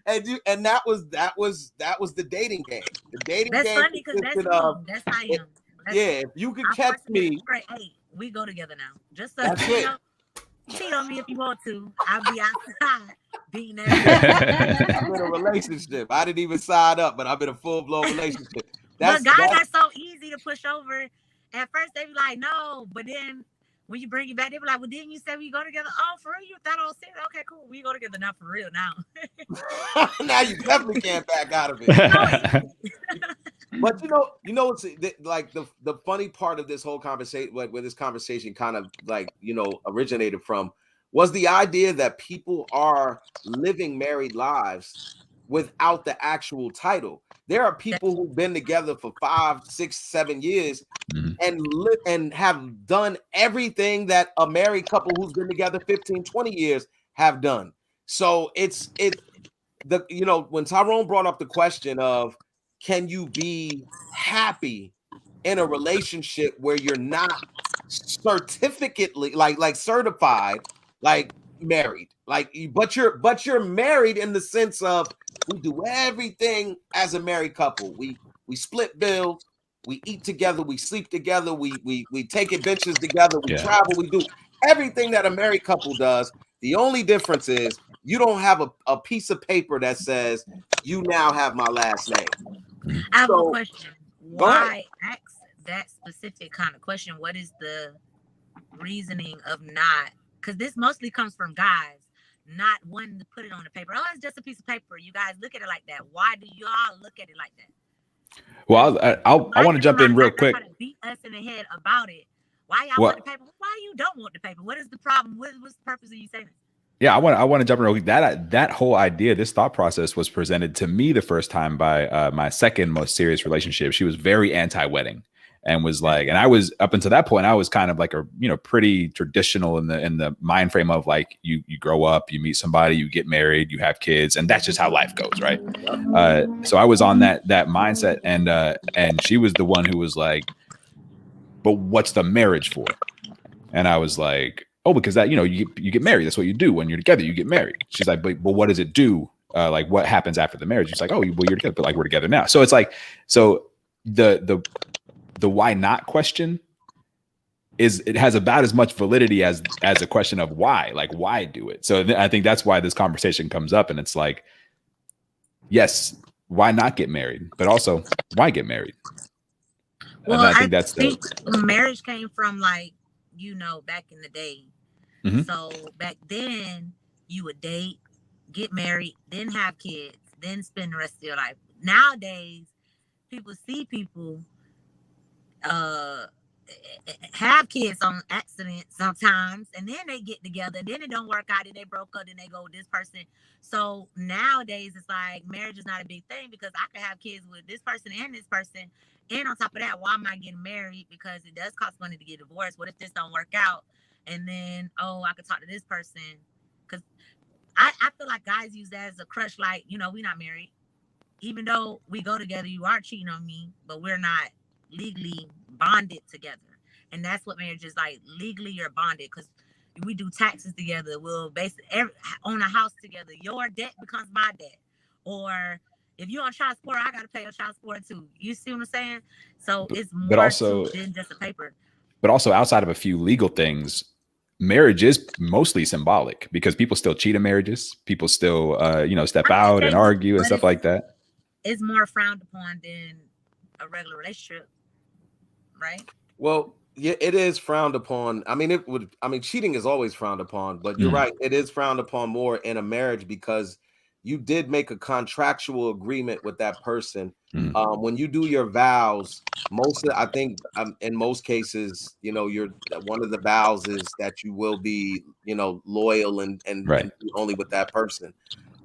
and that was the dating game. The dating game. That's funny because that's me. That's how I am. If you could catch me. Hey, we go together now. Just so you know. Cheat on me if you want to. I'll be outside beating that. I'm in a relationship. I didn't even sign up, but I'm in a full-blown relationship. But guys are so easy to push over. At first, they be like, no. But then when you bring it back, they be like, well, didn't you say we go together? Oh, for real? You thought I was serious? Okay, cool. We go together now for real now. Now you definitely can't back out of it. But you know, it's like the funny part of this whole conversation, where this conversation kind of originated from, was the idea that people are living married lives without the actual title. There are people who've been together for 5, 6, 7 years and have done everything that a married couple who's been together 15, 20 years have done. So when Tyrone brought up the question of, can you be happy in a relationship where you're not certificately like certified, like married, but you're married in the sense of we do everything as a married couple. We split bills, we eat together, we sleep together, we take adventures together, we travel, we do everything that a married couple does. The only difference is you don't have a piece of paper that says you now have my last name. I have a So, question. go ahead. Why ask that specific kind of question? What is the reasoning of not? Because this mostly comes from guys not wanting to put it on the paper. Oh, it's just a piece of paper. You guys look at it like that. Why do y'all look at it like that? Well, I want to jump in real quick. Try to beat us in the head about it. Why y'all want the paper? Why you don't want the paper? What is the problem? What's the purpose of you saying this? Yeah, I want to jump in real quick. That whole idea, this thought process was presented to me the first time by my second most serious relationship. She was very anti-wedding and was like, and I was up until that point, I was kind of like a, pretty traditional in the mind frame of like you grow up, you meet somebody, you get married, you have kids, and that's just how life goes, right? So I was on that mindset, and she was the one who was like, but what's the marriage for? And I was like, oh, because that, you get married. That's what you do when you're together. You get married. She's like, but what does it do? Like, what happens after the marriage? She's like, oh, well, you're together, but like we're together now. So it's like, so the why not question it has about as much validity as a question of why, like why do it? So I think that's why this conversation comes up, and it's like, yes, why not get married, but also why get married? Well, and I think marriage came from like, back in the day. Mm-hmm. So back then you would date, get married, then have kids, then spend the rest of your life. Nowadays, people see people have kids on accident sometimes, and then they get together, then it don't work out, and they broke up, and they go with this person. So nowadays it's like marriage is not a big thing because I could have kids with this person and this person. And on top of that, why am I getting married? Because it does cost money to get divorced. What if this don't work out? And then, I could talk to this person. Because I feel like guys use that as a crush, like, we're not married. Even though we go together, you are cheating on me, but we're not legally bonded together. And that's what marriage is like. Legally, you're bonded because we do taxes together. We'll own a house together. Your debt becomes my debt. Or if you're on child support, I got to pay your child support too. You see what I'm saying? So it's more than just a paper. But also outside of a few legal things, marriage is mostly symbolic because people still cheat in marriages. People still, step out and argue and stuff like that. It's more frowned upon than a regular relationship, right? Well, yeah, it is frowned upon. I mean, cheating is always frowned upon, but you're right. It is frowned upon more in a marriage because you did make a contractual agreement with that person. When you do your vows, in most cases, you're one of the vows is that you will be, loyal and only with that person.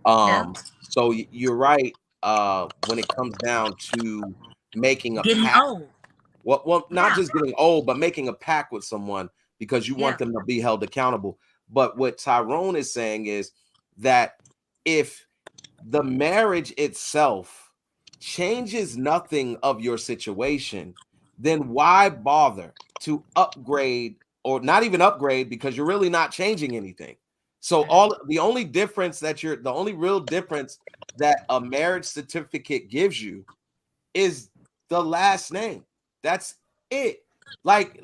So you're right. When it comes down to making a pact, well, not just getting old, but making a pact with someone because you want them to be held accountable. But what Tyrone is saying is that if the marriage itself changes nothing of your situation, then why bother to upgrade or not even upgrade because you're really not changing anything. So the only real difference that a marriage certificate gives you is the last name. That's it. Like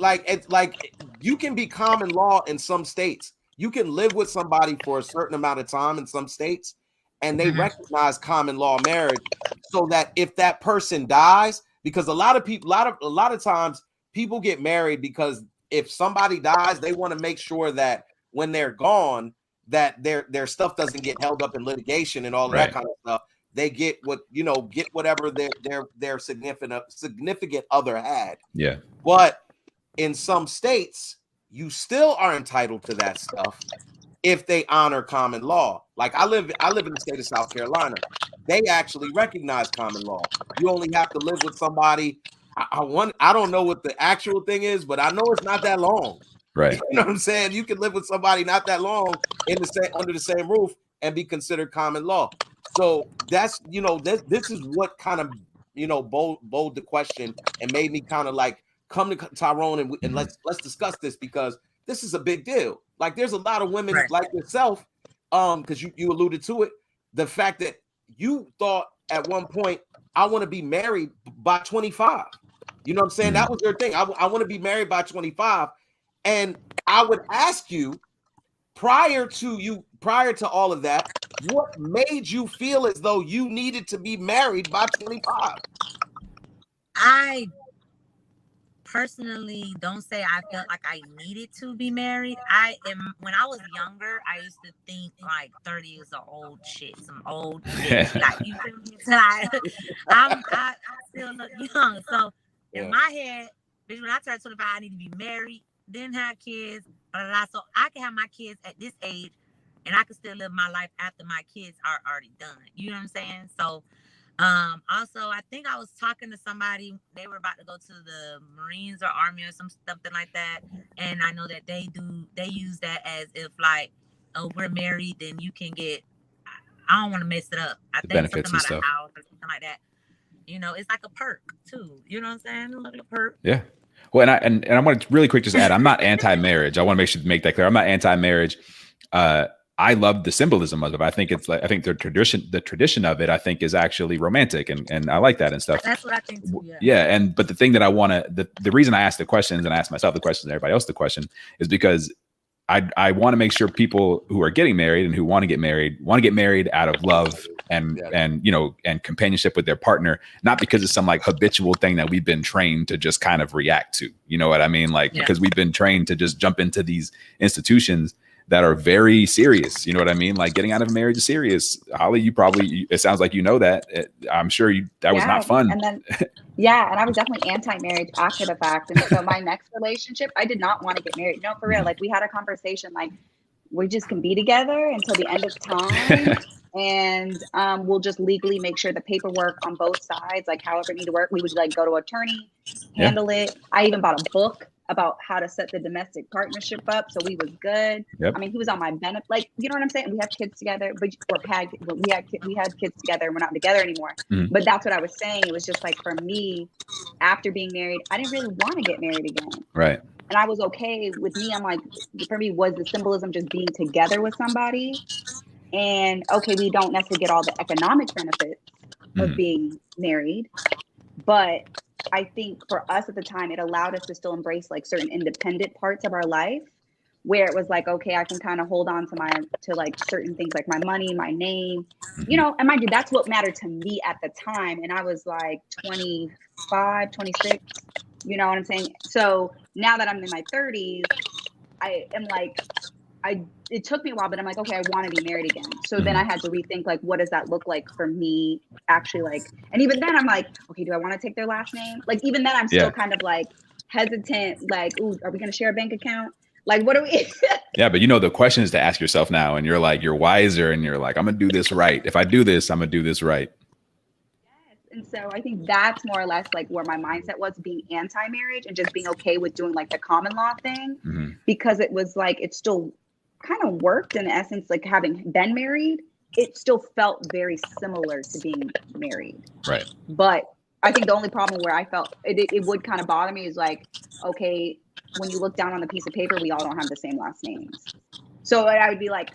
you can be common law in some states. You can live with somebody for a certain amount of time in some states, and they recognize common law marriage so that if that person dies, because a lot of times people get married because if somebody dies, they want to make sure that when they're gone, that their stuff doesn't get held up in litigation and all of that kind of stuff. They get whatever their significant other had. Yeah. But in some states, you still are entitled to that stuff if they honor common law. Like I live in the state of South Carolina. They actually recognize common law. You only have to live with somebody. I don't know what the actual thing is, but I know it's not that long. Right. You know what I'm saying? You can live with somebody not that long under the same roof and be considered common law. So that's, this is what kind of, bold the question and made me kind of like come to Tyrone and let's discuss this because this is a big deal. Like there's a lot of women like yourself, because you alluded to it, the fact that you thought at one point, I want to be married by 25. You know what I'm saying? That was your thing. I want to be married by 25. And I would ask you, prior to all of that, what made you feel as though you needed to be married by 25? I personally don't say I felt like I needed to be married. When I was younger, I used to think like 30 is an old shit, some old shit. Like, you feel me? So I still look young. So in my head, bitch, when I turned 25, I need to be married, then have kids, blah, blah, blah. So I can have my kids at this age and I can still live my life after my kids are already done. You know what I'm saying? So also, I think I was talking to somebody, they were about to go to the Marines or Army or something like that, and I know that they use that as if like, oh, we're married, then you can get, I don't want to mess it up, I think benefits something about and a house or something like that. You know, it's like a perk too. You know what I'm saying? Like a perk. Yeah. Well, and I want to really quick just add, I'm not anti-marriage. I want to make that clear. I'm not anti-marriage. I love the symbolism of it. I think the tradition of it, I think, is actually romantic, and I like that and stuff. That's what I think too. Yeah. But the thing that I want to, the reason I ask the questions and I ask myself the questions and everybody else the question is because I want to make sure people who are getting married and who want to get married out of love and companionship with their partner, not because it's some like habitual thing that we've been trained to just kind of react to. You know what I mean? Like, because we've been trained to just jump into these institutions that are very serious. You know what I mean? Like, getting out of a marriage is serious. Holly, it sounds like you know that. I'm sure that was not fun. And then, and I was definitely anti-marriage after the fact. And so my next relationship, I did not want to get married. No, for real. Like, we had a conversation, like, we just can be together until the end of time. And we'll just legally make sure the paperwork on both sides, like however it need to work, we would like go to an attorney, handle it. I even bought a book about how to set the domestic partnership up, so we was good. I mean, he was on my benefit, like, you know what I'm saying? We have kids together, but we had kids together, and we're not together anymore. But that's what I was saying. It was just like, for me, after being married, I didn't really want to get married again. Right. And I was okay with me. I'm like, for me, was the symbolism just being together with somebody? And okay, we don't necessarily get all the economic benefits of being married, but I think for us at the time, it allowed us to still embrace like certain independent parts of our life, where it was like, okay, I can kind of hold on to like certain things like my money, my name, you know, and mind you, that's what mattered to me at the time. And I was like 25, 26, you know what I'm saying? So now that I'm in my 30s, I am like, it took me a while, but I'm like, okay, I want to be married again. So then I had to rethink, like, what does that look like for me actually, like, and even then I'm like, okay, do I want to take their last name? Like, even then I'm still kind of like hesitant, like, ooh, are we going to share a bank account? Like, what do we? Yeah, but you know, the question is to ask yourself now, and you're like, you're wiser, and you're like, I'm going to do this right. If I do this, I'm going to do this right. Yes. And so I think that's more or less like where my mindset was, being anti-marriage and just being okay with doing like the common law thing, because it was like, it still kind of worked in essence, like having been married, it still felt very similar to being married. Right. But I think the only problem where I felt it would kind of bother me is like, okay, when you look down on the piece of paper, we all don't have the same last names. So I would be like,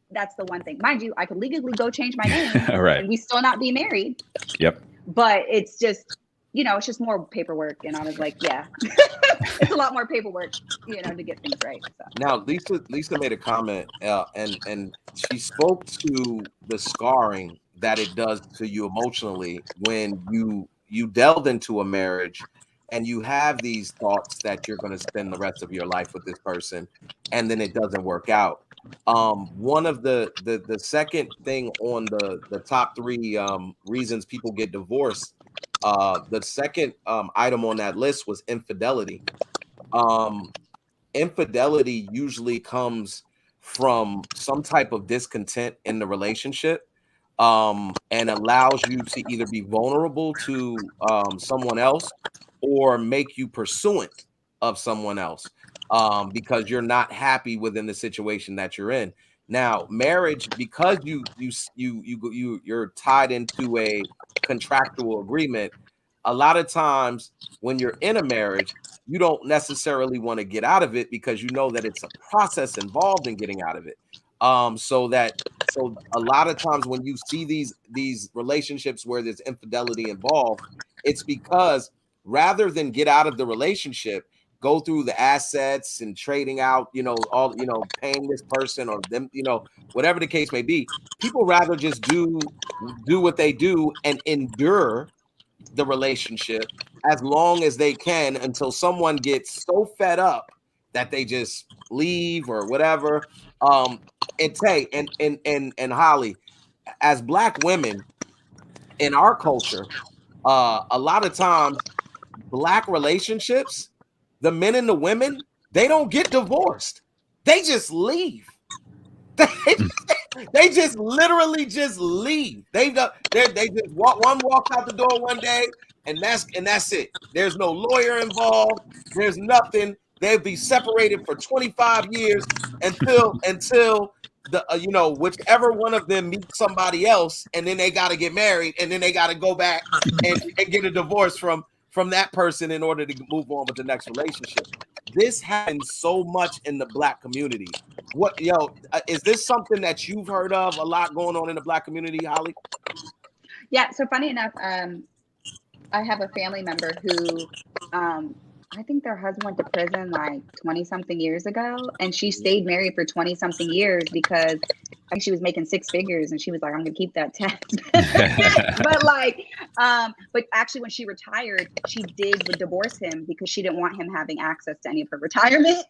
that's the one thing. Mind you, I could legally go change my name right. and we still not be married. Yep. But it's just, you know, it's just more paperwork. And I was like, yeah, it's a lot more paperwork, you know, to get things right. So. Now, Lisa made a comment and she spoke to the scarring that it does to you emotionally when you delve into a marriage and you have these thoughts that you're going to spend the rest of your life with this person, and then it doesn't work out. One of the second thing on the top 3 reasons people get divorced, the second item on that list was infidelity. Infidelity usually comes from some type of discontent in the relationship, and allows you to either be vulnerable to someone else or make you pursuant of someone else, because you're not happy within the situation that you're in. Now, marriage, because you're tied into a contractual agreement, a lot of times when you're in a marriage, you don't necessarily want to get out of it because you know that it's a process involved in getting out of it. So a lot of times when you see these relationships where there's infidelity involved, it's because rather than get out of the relationship, go through the assets and trading out, all, paying this person or them, whatever the case may be. People rather just do what they do and endure the relationship as long as they can until someone gets so fed up that they just leave or whatever. And Tay and Holly, as Black women in our culture, a lot of times Black relationships, the men and the women, they don't get divorced. They just leave. They just literally just leave. They just walk out the door one day, and that's it. There's no lawyer involved. There's nothing. They'll be separated for 25 years until the whichever one of them meets somebody else, and then they got to get married, and then they got to go back and get a divorce from that person in order to move on with the next relationship. This happens so much in the Black community. Is this something that you've heard of a lot going on in the Black community, Holly? Yeah. So funny enough, I have a family member who, I think their husband went to prison like 20 something years ago, and she stayed married for 20 something years because I think she was making 6 figures, and she was like, I'm gonna keep that tax. But actually when she retired, she did divorce him because she didn't want him having access to any of her retirement.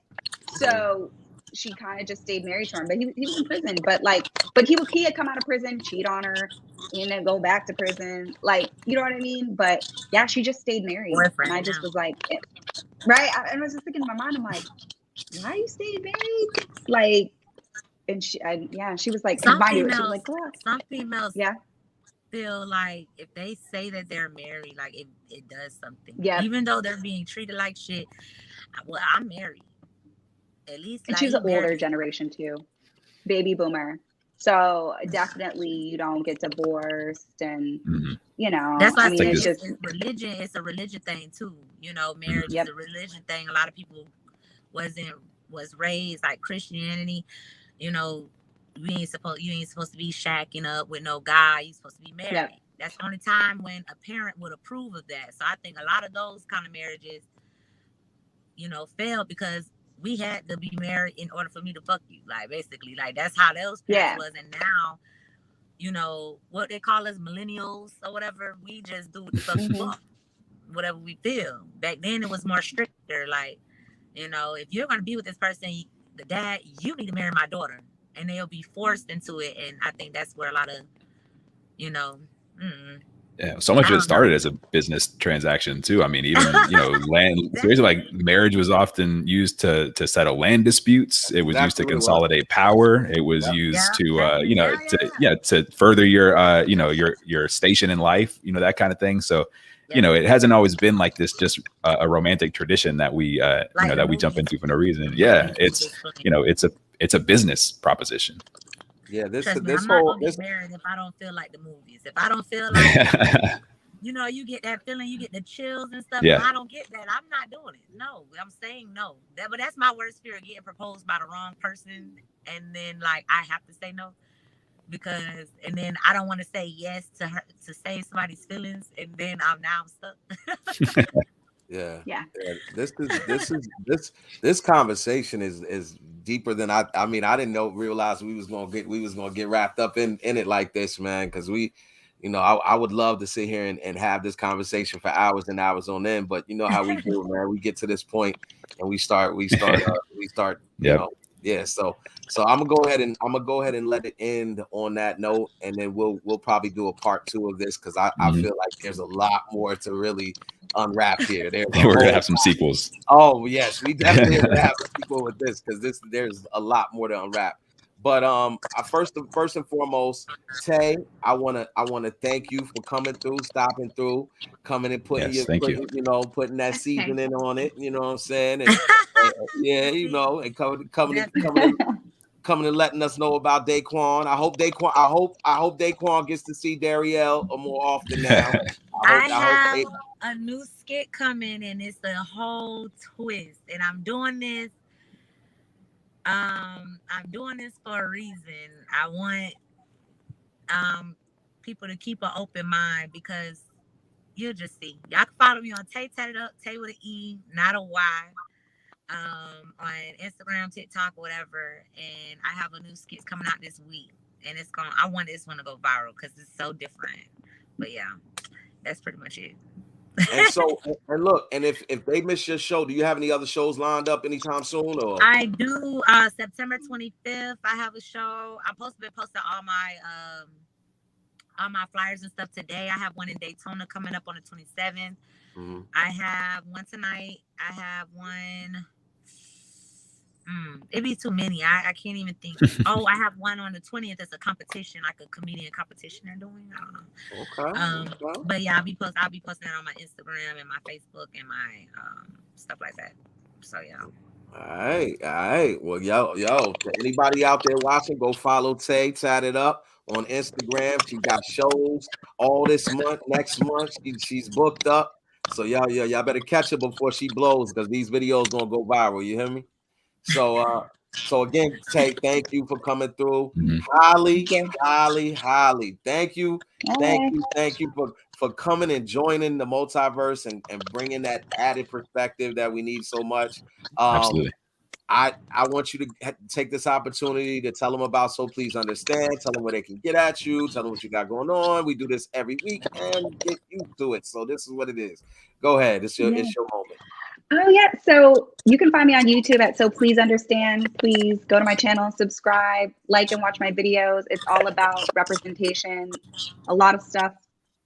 So she kind of just stayed married to him, but he was in prison. But he had come out of prison, cheat on her, and then go back to prison. Like, you know what I mean? But yeah, she just stayed married. And I just was like, right. I was just thinking in my mind, I'm like, why are you staying married? Like, and she was like, some females feel like if they say that they're married, like it does something. Yeah. Even though they're being treated like shit. Well, I'm married. At least, and she's an older generation too, baby boomer. So definitely you don't get divorced, and that's why it's just religion. It's a religion thing too. Marriage is a religion thing. A lot of people was raised like Christianity. You ain't supposed to be shacking up with no guy. You're supposed to be married. Yep. That's the only time when a parent would approve of that. So I think a lot of those kind of marriages, fail because we had to be married in order for me to fuck you. Like, basically, like that's how those parents was. And now, what they call us millennials or whatever, we just do what the fuck we want, whatever we feel. Back then it was more stricter. Like, if you're going to be with this person, the dad, you need to marry my daughter. And they'll be forced into it. And I think that's where a lot of, Yeah, so much of it started as a business transaction too. I mean, even land. Seriously, like marriage was often used to settle land disputes. It was used to consolidate power. It was used to further your station in life. That kind of thing. So, it hasn't always been like this, just a romantic tradition that we that we jump into for no reason. Yeah, it's it's a business proposition. Yeah, I'm not gonna get married if I don't feel like the movies. If I don't feel like, you get that feeling, you get the chills and stuff. Yeah. If I don't get that, I'm not doing it. No, I'm saying no. But that's my worst fear, getting proposed by the wrong person, and then like I have to say no and then I don't want to say yes to her to save somebody's feelings, and then I'm stuck. Yeah. This conversation is deeper than I didn't realize we was gonna get wrapped up in it like this, man. Because I would love to sit here and have this conversation for hours and hours on end, but you know how we do, man. We get to this point and we start. So I'm gonna go ahead and let it end on that note, and then we'll probably do a part 2 of this because I feel like there's a lot more to really unwrap here. We're gonna have some sequels. Oh yes, we definitely gonna have a sequel with this because there's a lot more to unwrap. But first and foremost, Tay, I wanna thank you for coming through, stopping through, coming and putting putting that seasoning on it. You know what I'm saying? And and coming and letting us know about Daquan. I hope Daquan gets to see Darielle more often now. I have a new skit coming, and it's a whole twist. And I'm doing this. I'm doing this for a reason. I want people to keep an open mind because you'll just see. Y'all can follow me on Taetattedupp, Tay with an E, not a Y. on Instagram, TikTok, whatever. And I have a new skit coming out this week. And I want this one to go viral because it's so different. But yeah, that's pretty much it. And so, and look, and if they miss your show, do you have any other shows lined up anytime soon? Or I do. September 25th, I have a show. I'm been posting all my flyers and stuff today. I have one in Daytona coming up on the 27th. Mm-hmm. I have one tonight. I have one. It'd be too many. I can't even think. Oh, I have one on the 20th. It's a competition, like a comedian competition they're doing. I don't know. Okay. But yeah, I'll be posting that on my Instagram and my Facebook and my stuff like that. So yeah. All right. Well, yo, anybody out there watching, go follow Taetattedupp on Instagram. She got shows all this month. Next month, she's booked up. So y'all better catch her before she blows, because these videos gonna go viral. You hear me? So again, Tay, thank you for coming through. Mm-hmm. Holly, thank you for coming and joining the multiverse and bringing that added perspective that we need so much. Absolutely. I want you to take this opportunity to tell them about So Please Understand. Tell them where they can get at you. Tell them what you got going on. We do this every week and get used to it. So this is what it is. Go ahead. It's your moment. Oh yeah, so you can find me on YouTube at So Please Understand. Please go to my channel, subscribe, like and watch my videos. It's all about representation, a lot of stuff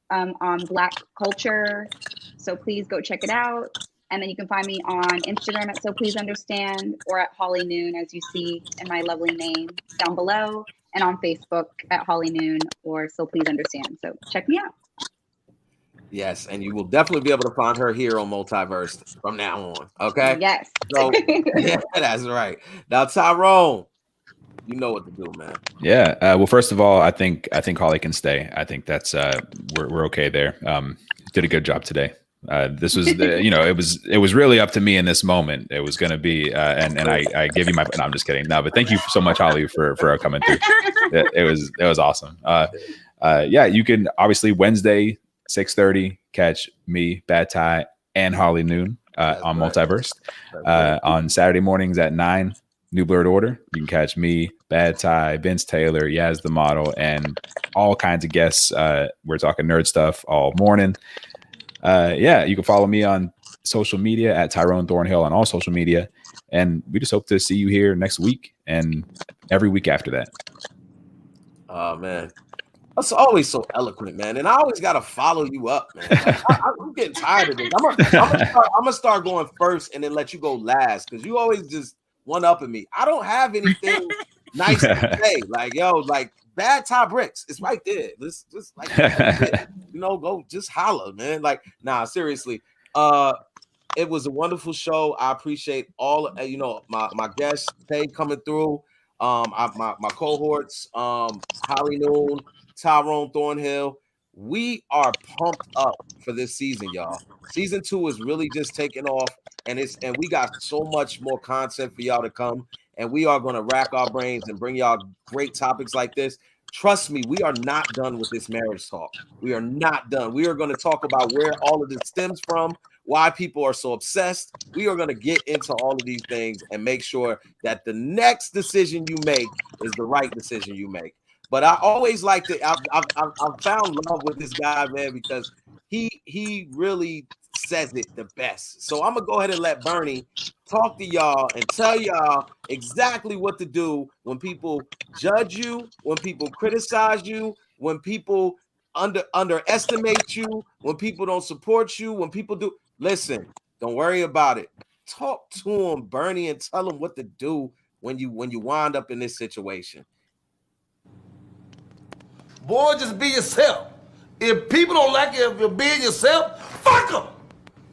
on Black culture. So please go check it out. And then you can find me on Instagram at So Please Understand, or at Holly Noon, as you see in my lovely name down below, and on Facebook at Holly Noon or So Please Understand. So check me out. Yes, and you will definitely be able to find her here on MulTYversed from now on. Okay. Yes. So yeah, that's right. Now, Tyrone, you know what to do, man. Yeah. Well, first of all, I think Holly can stay. I think that's we're okay there. Did a good job today. This was it was really up to me in this moment. It was going to be and I gave you my. No, I'm just kidding. No, but thank you so much, Holly, for coming through. It was awesome. Yeah, you can obviously Wednesday 6:30 catch me, Bad Ty, and Holly Noon on MulTYversed. On Saturday mornings at 9, New Blurred Order. You can catch me, Bad Ty, Vince Taylor, Yaz the Model, and all kinds of guests. We're talking nerd stuff all morning. Yeah, you can follow me on social media at Tyrone Thornhill on all social media. And we just hope to see you here next week and every week after that. Oh, man. That's always so eloquent, man. And I always got to follow you up, man. I'm getting tired of this. I'm gonna start going first and then let you go last, because you always just one up at me. I don't have anything nice to say. Like, Bad Ty Bricks. It's right there. Let's just like, go just holler, man. Like, nah, seriously. It was a wonderful show. I appreciate all, my guests, Tay, coming through. My cohorts, Holly Noon, Tyrone Thornhill. We are pumped up for this season, y'all. Season 2 is really just taking off, and we got so much more content for y'all to come, and we are going to rack our brains and bring y'all great topics like this. Trust me, we are not done with this marriage talk. We are not done. We are going to talk about where all of this stems from, why people are so obsessed. We are going to get into all of these things and make sure that the next decision you make is the right decision you make. But I always like to. I've found love with this guy, man, because he really says it the best. So I'm gonna go ahead and let Bernie talk to y'all and tell y'all exactly what to do when people judge you, when people criticize you, when people underestimate you, when people don't support you, when people do. Listen, don't worry about it. Talk to them, Bernie, and tell them what to do when you wind up in this situation. Boy, just be yourself. If people don't like you if you're being yourself, fuck them.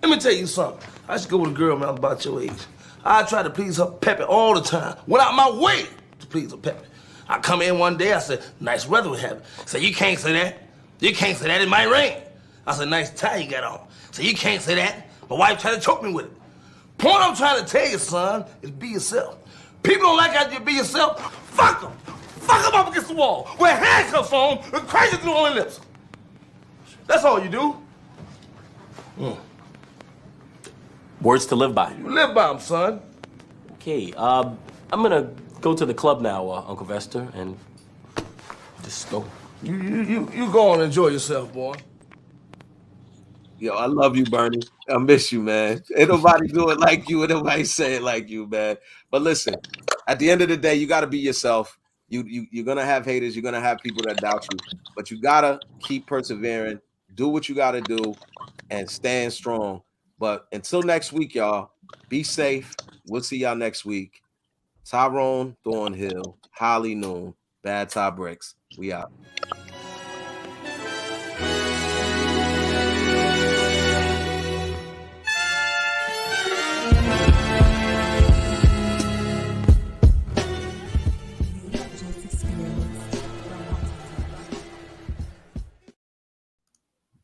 Let me tell you something. I used to go with a girl, man, about your age. I tried to please her Peppy all the time. Went out my way to please her Peppy. I come in one day, I said, nice weather we have. Said, you can't say that. You can't say that, it might rain. I said, nice tie you got on. So you can't say that. My wife tried to choke me with it. Point I'm trying to tell you, son, is be yourself. People don't like how you be yourself, fuck them. Fuck them up against the wall. Wear handcuffs on and crazy through on their lips. That's all you do. Words to live by. You live by them, son. Okay, I'm gonna go to the club now, Uncle Vester, and just go. You go and enjoy yourself, boy. Yo, I love you, Bernie. I miss you, man. Ain't nobody do it like you, and nobody say it like you, man. But listen, at the end of the day, you got to be yourself. You're gonna have haters. You're gonna have people that doubt you, but you gotta keep persevering. Do what you got to do, and stand strong. But until next week, y'all, be safe. We'll see y'all next week. Tyrone Thornhill, Holly Noon, Bad Tie Bricks. We out.